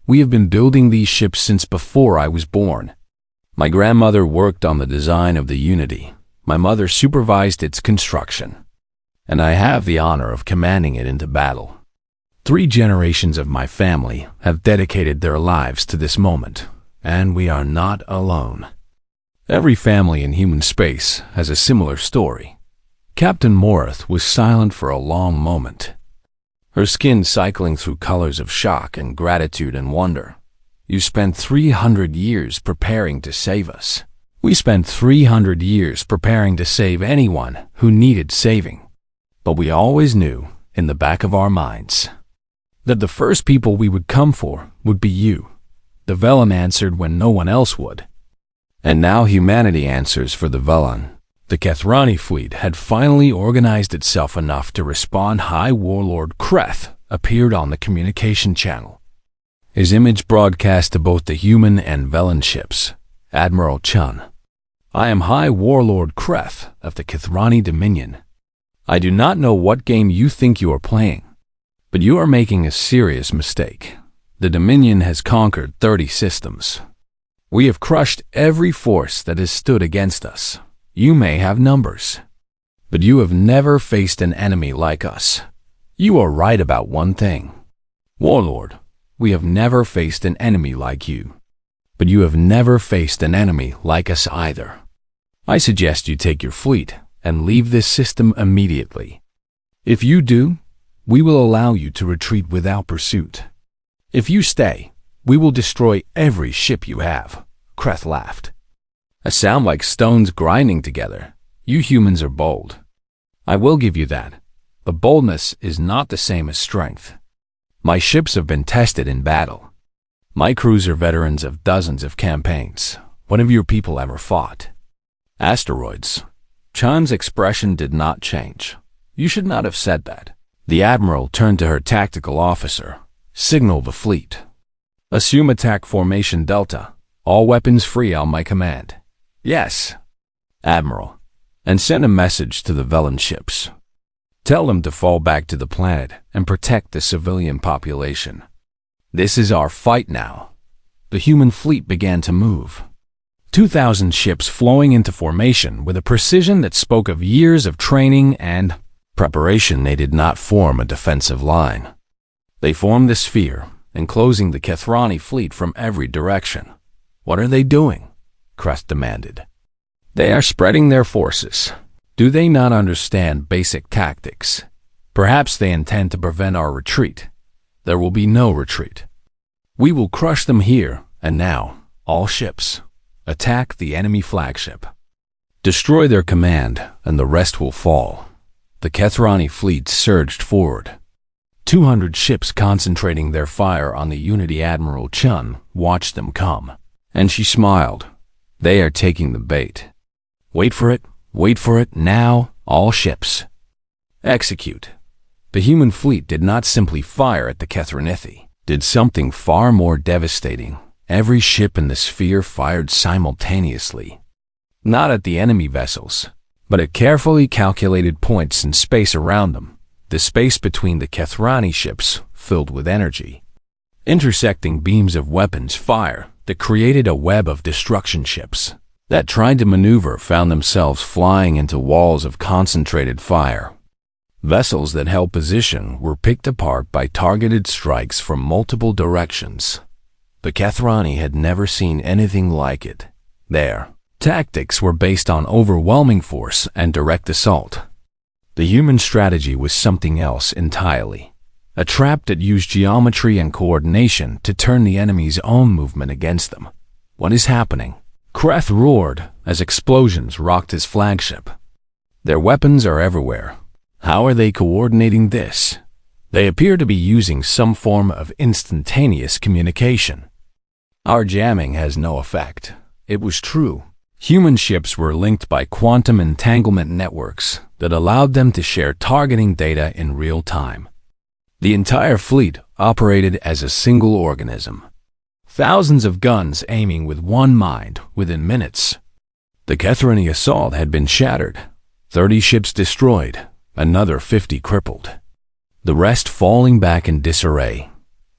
We have been building these ships since before I was born. My grandmother worked on the design of the Unity. My mother supervised its construction, and I have the honor of commanding it into battle. 3 generations of my family have dedicated their lives to this moment, and we are not alone. Every family in human space has a similar story." Captain Morith was silent for a long moment, her skin cycling through colors of shock and gratitude and wonder. "You spent 300 years preparing to save us. We spent 300 years preparing to save anyone who needed saving. But we always knew, in the back of our minds, that the first people we would come for would be you." The Velen answered when no one else would. And now humanity answers for the Velen. The Kethrani fleet had finally organized itself enough to respond. High Warlord Kreth appeared on the communication channel, his image broadcast to both the human and Velen ships. "Admiral Chun, I am High Warlord Kreth of the Kethrani Dominion. I do not know what game you think you are playing, but you are making a serious mistake. The Dominion has conquered 30 systems. We have crushed every force that has stood against us. You may have numbers, but you have never faced an enemy like us. You are right about one thing. Warlord, we have never faced an enemy like you, but you have never faced an enemy like us either. I suggest you take your fleet and leave this system immediately. If you do, we will allow you to retreat without pursuit. If you stay, we will destroy every ship you have." Kreth laughed. "A sound like stones grinding together. You humans are bold. I will give you that. But boldness is not the same as strength. My ships have been tested in battle. My crews are veterans of dozens of campaigns. What have your people ever fought? Asteroids." Chan's expression did not change. "You should not have said that." The Admiral turned to her tactical officer. "Signal the fleet. Assume attack formation Delta. All weapons free on my command." "Yes, Admiral." "And send a message to the Velen ships. Tell them to fall back to the planet and protect the civilian population. This is our fight now." The human fleet began to move. 2,000 ships flowing into formation with a precision that spoke of years of training and preparation. They did not form a defensive line. They formed a sphere, enclosing the Kethrani fleet from every direction. "What are they doing?" Kreth demanded. "They are spreading their forces. Do they not understand basic tactics? Perhaps they intend to prevent our retreat. There will be no retreat. We will crush them here and now. All ships, attack the enemy flagship. Destroy their command, and the rest will fall." The Kethrani fleet surged forward. 200 ships concentrating their fire on the Unity. Admiral Chun watched them come, and she smiled. "They are taking the bait. Wait for it, now, all ships. Execute." The human fleet did not simply fire at the Kethranithi, did something far more devastating. Every ship in the sphere fired simultaneously. Not at the enemy vessels, but at carefully calculated points in space around them. The space between the Kethrani ships filled with energy. Intersecting beams of weapons fire that created a web of destruction. Ships that tried to maneuver found themselves flying into walls of concentrated fire. Vessels that held position were picked apart by targeted strikes from multiple directions. The Kethrani had never seen anything like it. Their tactics were based on overwhelming force and direct assault. The human strategy was something else entirely. A trap that used geometry and coordination to turn the enemy's own movement against them. "What is happening?" Kreth roared as explosions rocked his flagship. "Their weapons are everywhere. How are they coordinating this? They appear to be using some form of instantaneous communication. Our jamming has no effect." It was true. Human ships were linked by quantum entanglement networks that allowed them to share targeting data in real time. The entire fleet operated as a single organism. Thousands of guns aiming with one mind within minutes. The Kethrani assault had been shattered. 30 ships destroyed, another 50 crippled. The rest falling back in disarray.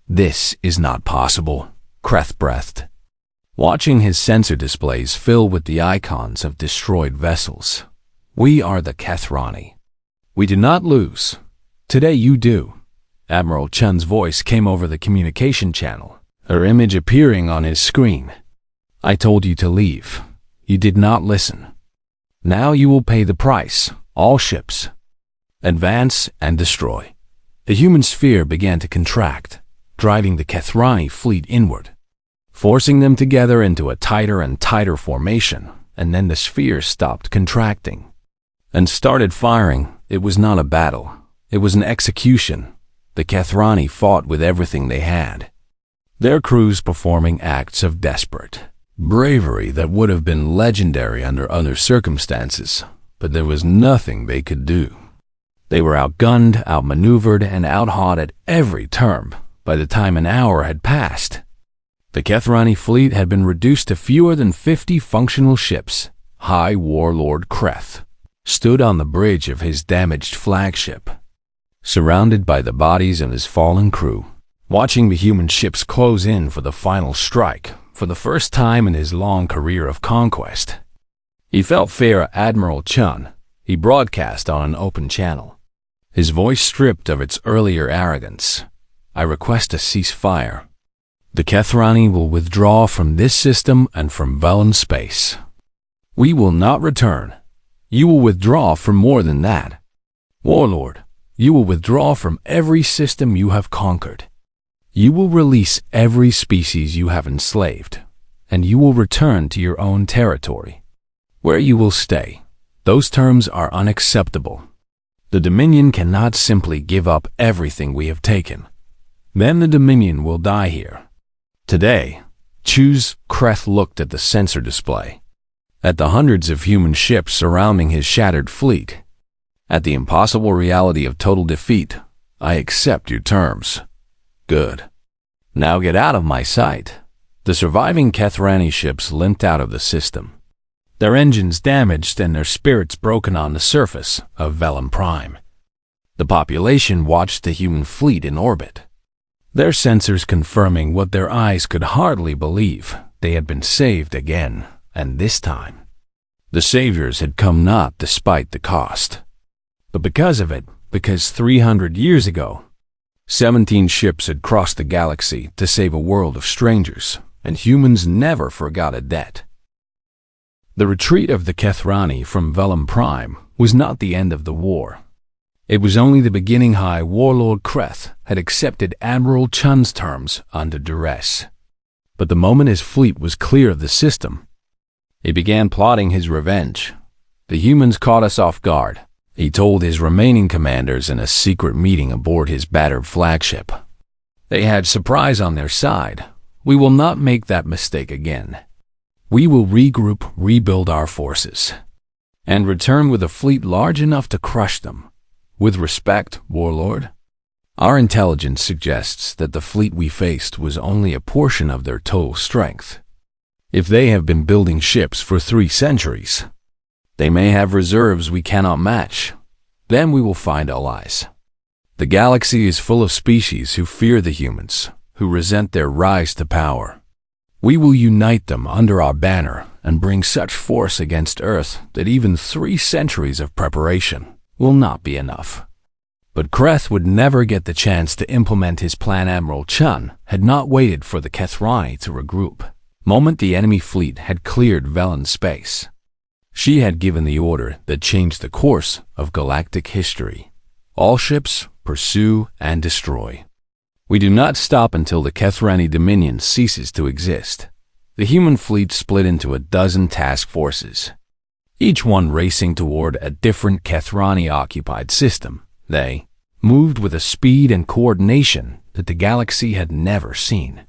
"This is not possible," Kreth breathed, watching his sensor displays fill with the icons of destroyed vessels. "We are the Kethrani. We do not lose. Today you do." Admiral Chun's voice came over the communication channel, her image appearing on his screen. "I told you to leave. You did not listen. Now you will pay the price. All ships. Advance and destroy." The human sphere began to contract, driving the Kethrani fleet inward, forcing them together into a tighter and tighter formation, and then the sphere stopped contracting and started firing. It was not a battle. It was an execution. The Kethrani fought with everything they had, their crews performing acts of desperate bravery that would have been legendary under other circumstances, but there was nothing they could do. They were outgunned, outmaneuvered, and outhawed at every turn. By the time an hour had passed, the Kethrani fleet had been reduced to fewer than 50 functional ships. High Warlord Kreth stood on the bridge of his damaged flagship, surrounded by the bodies of his fallen crew, watching the human ships close in for the final strike. For the first time in his long career of conquest, he felt fear. Admiral Chun, he broadcast on an open channel, his voice stripped of its earlier arrogance. "I request a ceasefire. The Kethrani will withdraw from this system and from Velen space. We will not return. You will withdraw for more than that. Warlord, You will withdraw from every system you have conquered. You will release every species you have enslaved, and you will return to your own territory. Where you will stay, those terms are unacceptable. The Dominion cannot simply give up everything we have taken. Then the Dominion will die here. Today, choose. Kreth looked at the sensor display, at the hundreds of human ships surrounding his shattered fleet. At the impossible reality of total defeat, I accept your terms. Good. Now get out of my sight. The surviving Kethrani ships limped out of the system, their engines damaged and their spirits broken on the surface of Vellum Prime. The population watched the human fleet in orbit, their sensors confirming what their eyes could hardly believe. They had been saved again, and this time, the saviors had come not despite the cost, but because of it, because 300 years ago, 17 ships had crossed the galaxy to save a world of strangers, and humans never forgot a debt. The retreat of the Kethrani from Vellum Prime was not the end of the war. It was only the beginning. High Warlord Kreth had accepted Admiral Chun's terms under duress. But the moment his fleet was clear of the system, he began plotting his revenge. The humans caught us off guard, he told his remaining commanders in a secret meeting aboard his battered flagship. They had surprise on their side. We will not make that mistake again. We will regroup, rebuild our forces, and return with a fleet large enough to crush them. With respect, Warlord, our intelligence suggests that the fleet we faced was only a portion of their total strength. If they have been building ships for 3 centuries, they may have reserves we cannot match. Then we will find allies. The galaxy is full of species who fear the humans, who resent their rise to power. We will unite them under our banner and bring such force against Earth that even 3 centuries of preparation will not be enough. But Kreth would never get the chance to implement his plan. Admiral Chun had not waited for the Kethrani to regroup. Moment the enemy fleet had cleared Vellum space, she had given the order that changed the course of galactic history. All ships pursue and destroy. We do not stop until the Kethrani Dominion ceases to exist. The human fleet split into a dozen task forces, each one racing toward a different Kethrani-occupied system. They moved with a speed and coordination that the galaxy had never seen,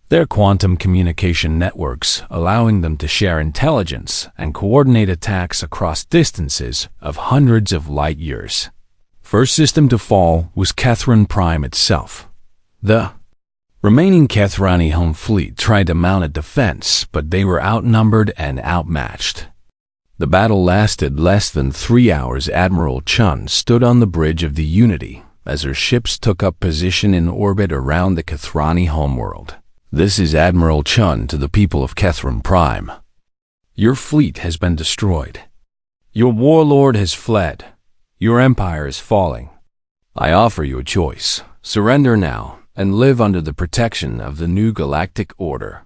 their quantum communication networks allowing them to share intelligence and coordinate attacks across distances of hundreds of light years. First system to fall was Kethran Prime itself. The remaining Kethrani home fleet tried to mount a defense, but they were outnumbered and outmatched. The battle lasted less than 3 hours. Admiral Chun stood on the bridge of the Unity as her ships took up position in orbit around the Kethrani homeworld. This is Admiral Chun to the people of Kethran Prime. Your fleet has been destroyed. Your warlord has fled. Your empire is falling. I offer you a choice. Surrender now and live under the protection of the new galactic order,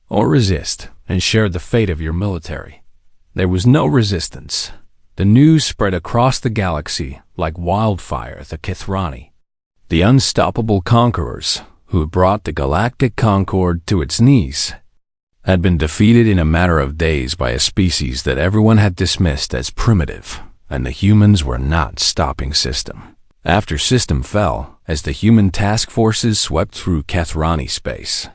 or resist and share the fate of your military. There was no resistance. The news spread across the galaxy like wildfire. The Kethrani, the unstoppable conquerors who brought the galactic concord to its knees, had been defeated in a matter of days by a species that everyone had dismissed as primitive, and the humans were not stopping system after system fell as the human task forces swept through Kethrani space,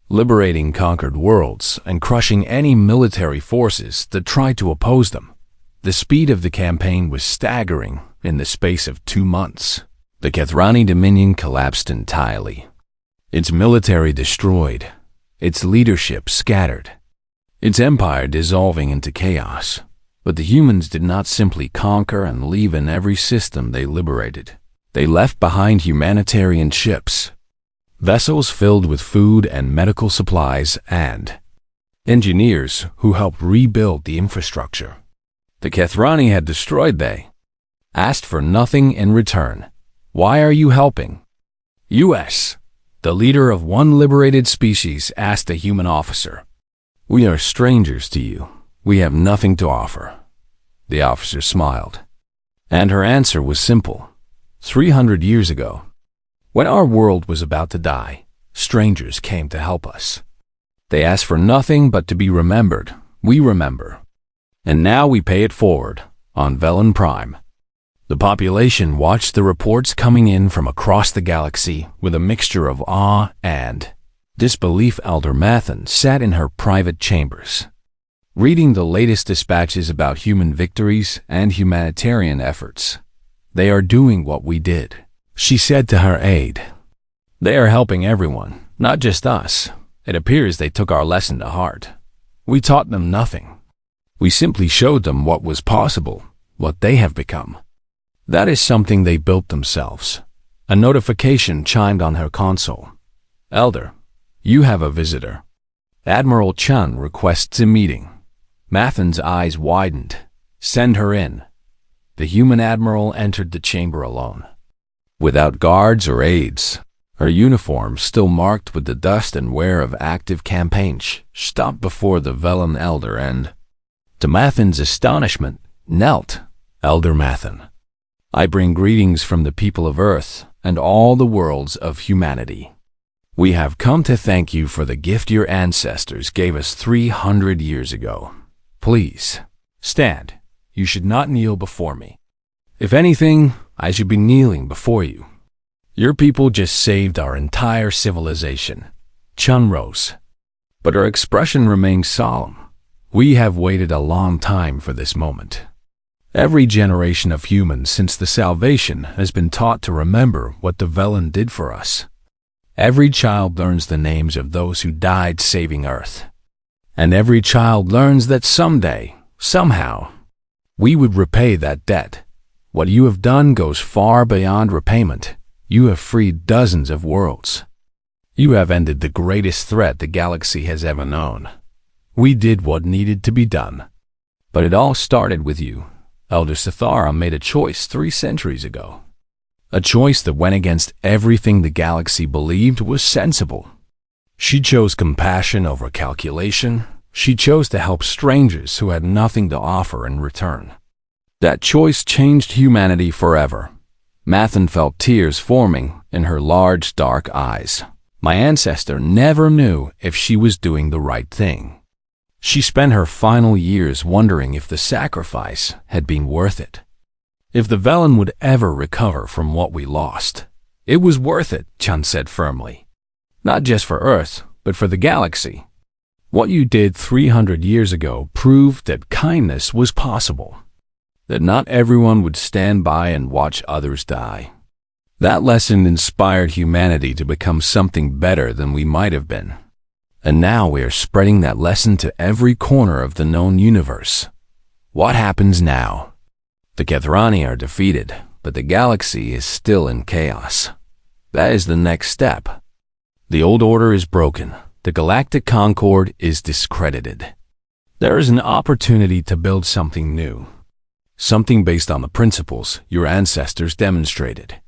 liberating conquered worlds and crushing any military forces that tried to oppose them. The speed of the campaign was staggering. In the space of 2 months, the Kethrani Dominion collapsed entirely, its military destroyed, its leadership scattered, its empire dissolving into chaos. But the humans did not simply conquer and leave in every system they liberated. They left behind humanitarian ships, vessels filled with food and medical supplies, and engineers who helped rebuild the infrastructure the Kethrani had destroyed. They asked for nothing in return. Why are you helping? U.S. The leader of one liberated species asked a human officer. We are strangers to you. We have nothing to offer. The officer smiled, and her answer was simple. 300 years ago, when our world was about to die, strangers came to help us. They asked for nothing but to be remembered. We remember. And now we pay it forward, on Velen Prime. The population watched the reports coming in from across the galaxy with a mixture of awe and disbelief. Elder Mathen sat in her private chambers, reading the latest dispatches about human victories and humanitarian efforts. They are doing what we did, she said to her aide. They are helping everyone, not just us. It appears they took our lesson to heart. We taught them nothing. We simply showed them what was possible, what they have become. That is something they built themselves. A notification chimed on her console. Elder, you have a visitor. Admiral Chun requests a meeting. Mathen's eyes widened. Send her in. The human admiral entered the chamber alone, without guards or aides. Her uniform, still marked with the dust and wear of active campaigns, stopped before the Velen elder and, to Mathen's astonishment, knelt. Elder Mathen, I bring greetings from the people of Earth and all the worlds of humanity. We have come to thank you for the gift your ancestors gave us 300 years ago. Please, stand. You should not kneel before me. If anything, I should be kneeling before you. Your people just saved our entire civilization. Chun rose, but her expression remained solemn. We have waited a long time for this moment. Every generation of humans since the salvation has been taught to remember what the Velen did for us. Every child learns the names of those who died saving Earth. And every child learns that someday, somehow, we would repay that debt. What you have done goes far beyond repayment. You have freed dozens of worlds. You have ended the greatest threat the galaxy has ever known. We did what needed to be done. But it all started with you. Elder Sithara made a choice 3 centuries ago. A choice that went against everything the galaxy believed was sensible. She chose compassion over calculation. She chose to help strangers who had nothing to offer in return. That choice changed humanity forever. Mathen felt tears forming in her large, dark eyes. My ancestor never knew if she was doing the right thing. She spent her final years wondering if the sacrifice had been worth it. If the Velen would ever recover from what we lost. It was worth it, Chun said firmly. Not just for Earth, but for the galaxy. What you did 300 years ago proved that kindness was possible. That not everyone would stand by and watch others die. That lesson inspired humanity to become something better than we might have been. And now we are spreading that lesson to every corner of the known universe. What happens now? The Kethrani are defeated, but the galaxy is still in chaos. That is the next step. The old order is broken. The galactic concord is discredited. There is an opportunity to build something new. Something based on the principles your ancestors demonstrated.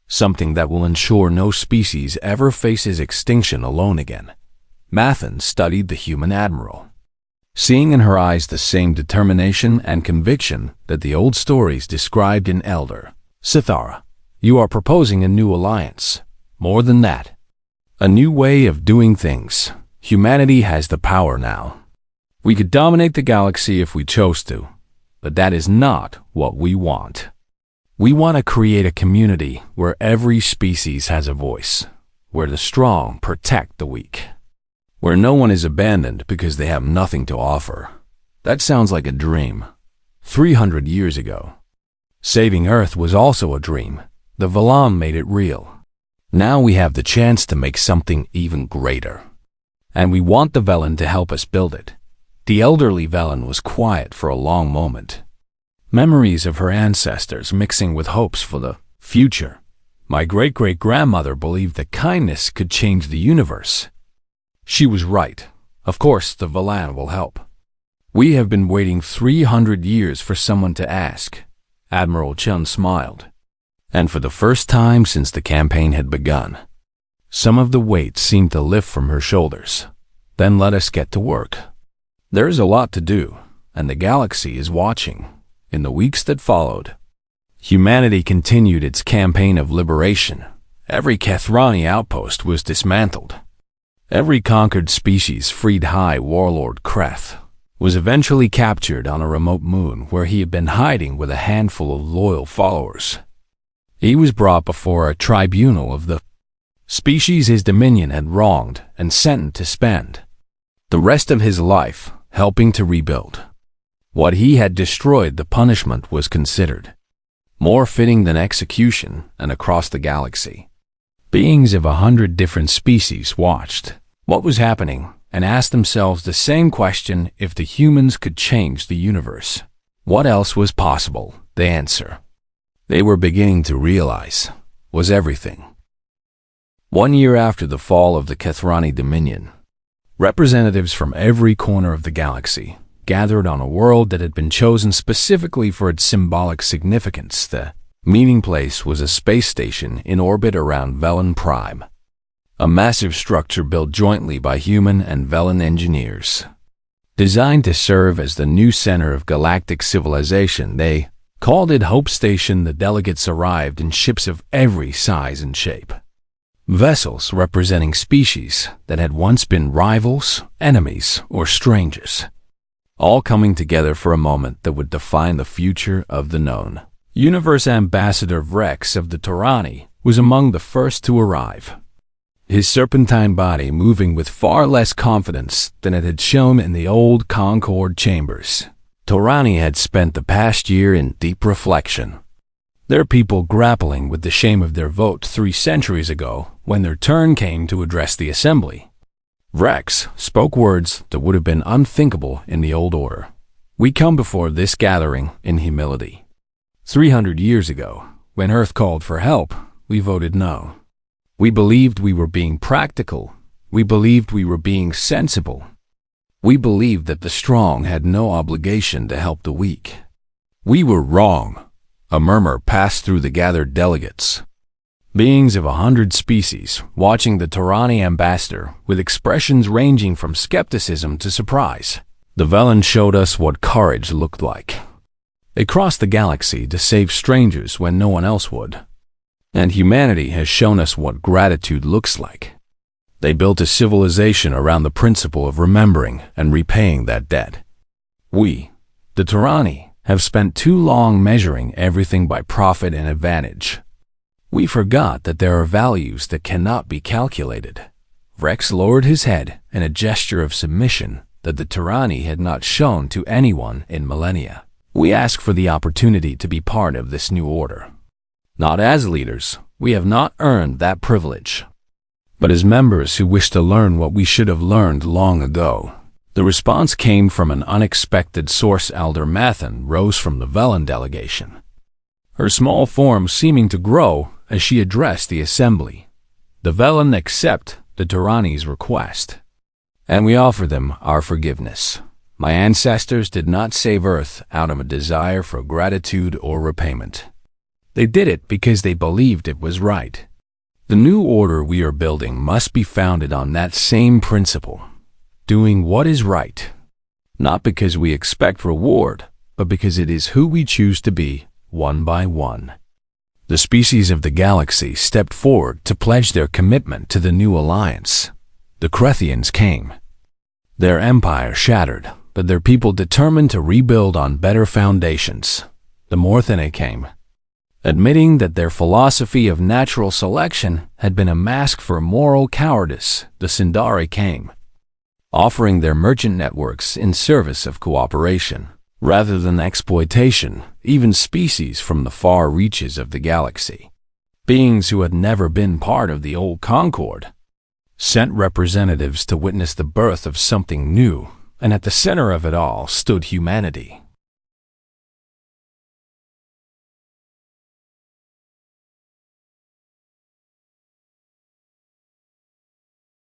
Something that will ensure no species ever faces extinction alone again. Mathen studied the human admiral, seeing in her eyes the same determination and conviction that the old stories described in Elder Sithara. You are proposing a new alliance. More than that, a new way of doing things. Humanity has the power now. We could dominate the galaxy if we chose to, but that is not what we want. We want to create a community where every species has a voice, where the strong protect the weak, where no one is abandoned because they have nothing to offer. That sounds like a dream. 300 years ago. Saving Earth was also a dream. The Velen made it real. Now we have the chance to make something even greater. And we want the Velen to help us build it. The elderly Velen was quiet for a long moment. Memories of her ancestors mixing with hopes for the future. My great-great-grandmother believed that kindness could change the universe. She was right. Of course, the Velen will help. We have been waiting 300 years for someone to ask. Admiral Chun smiled. And for the first time since the campaign had begun, some of the weight seemed to lift from her shoulders. Then let us get to work. There is a lot to do, and the galaxy is watching. In the weeks that followed, Humanity continued its campaign of liberation. Every Kethrani outpost was dismantled. Every conquered species freed. High Warlord Kreth was eventually captured on a remote moon where he had been hiding with a handful of loyal followers. He was brought before a tribunal of the species his dominion had wronged and sentenced to spend the rest of his life helping to rebuild what he had destroyed. The punishment was considered more fitting than execution, and across the galaxy, beings of 100 different species watched what was happening and asked themselves the same question: if the humans could change the universe, what else was possible? The answer they were beginning to realize was everything. 1 year after the fall of the Kethrani Dominion, representatives from every corner of the galaxy gathered on a world that had been chosen specifically for its symbolic significance. The meeting place was a space station in orbit around Velen Prime, a massive structure built jointly by human and Velen engineers. Designed to serve as the new center of galactic civilization, they called it Hope Station. The delegates arrived in ships of every size and shape, vessels representing species that had once been rivals, enemies, or strangers, all coming together for a moment that would define the future of the known universe. Ambassador Vrex of the Torani was among the first to arrive, his serpentine body moving with far less confidence than it had shown in the old Concord chambers. Torani had spent the past year in deep reflection, their people grappling with the shame of their vote 3 centuries ago when their turn came to address the assembly. Vrex spoke words that would have been unthinkable in the old order. We come before this gathering in humility. 300 years ago, when Earth called for help, we voted no. We believed we were being practical. We believed we were being sensible. We believed that the strong had no obligation to help the weak. We were wrong. A murmur passed through the gathered delegates. Beings of 100 species watching the Torani ambassador with expressions ranging from skepticism to surprise. The Velen showed us what courage looked like. They crossed the galaxy to save strangers when no one else would. And humanity has shown us what gratitude looks like. They built a civilization around the principle of remembering and repaying that debt. We, the Torani, have spent too long measuring everything by profit and advantage. We forgot that there are values that cannot be calculated. Vrex lowered his head in a gesture of submission that the Torani had not shown to anyone in millennia. We ask for the opportunity to be part of this new order. Not as leaders, we have not earned that privilege, but as members who wish to learn what we should have learned long ago. The response came from an unexpected source. Elder Mathan rose from the Velen delegation, her small form seeming to grow as she addressed the assembly. The Velen accept the Torani's request, and we offer them our forgiveness. My ancestors did not save Earth out of a desire for gratitude or repayment. They did it because they believed it was right. The new order we are building must be founded on that same principle, doing what is right, not because we expect reward, but because it is who we choose to be, one by one. The species of the galaxy stepped forward to pledge their commitment to the new alliance. The Krethians came. Their empire shattered, but their people determined to rebuild on better foundations. The Morthene came, admitting that their philosophy of natural selection had been a mask for moral cowardice. The Sindari came, offering their merchant networks in service of cooperation rather than exploitation. Even species from the far reaches of the galaxy, beings who had never been part of the old Concord, sent representatives to witness the birth of something new, and at the center of it all stood humanity.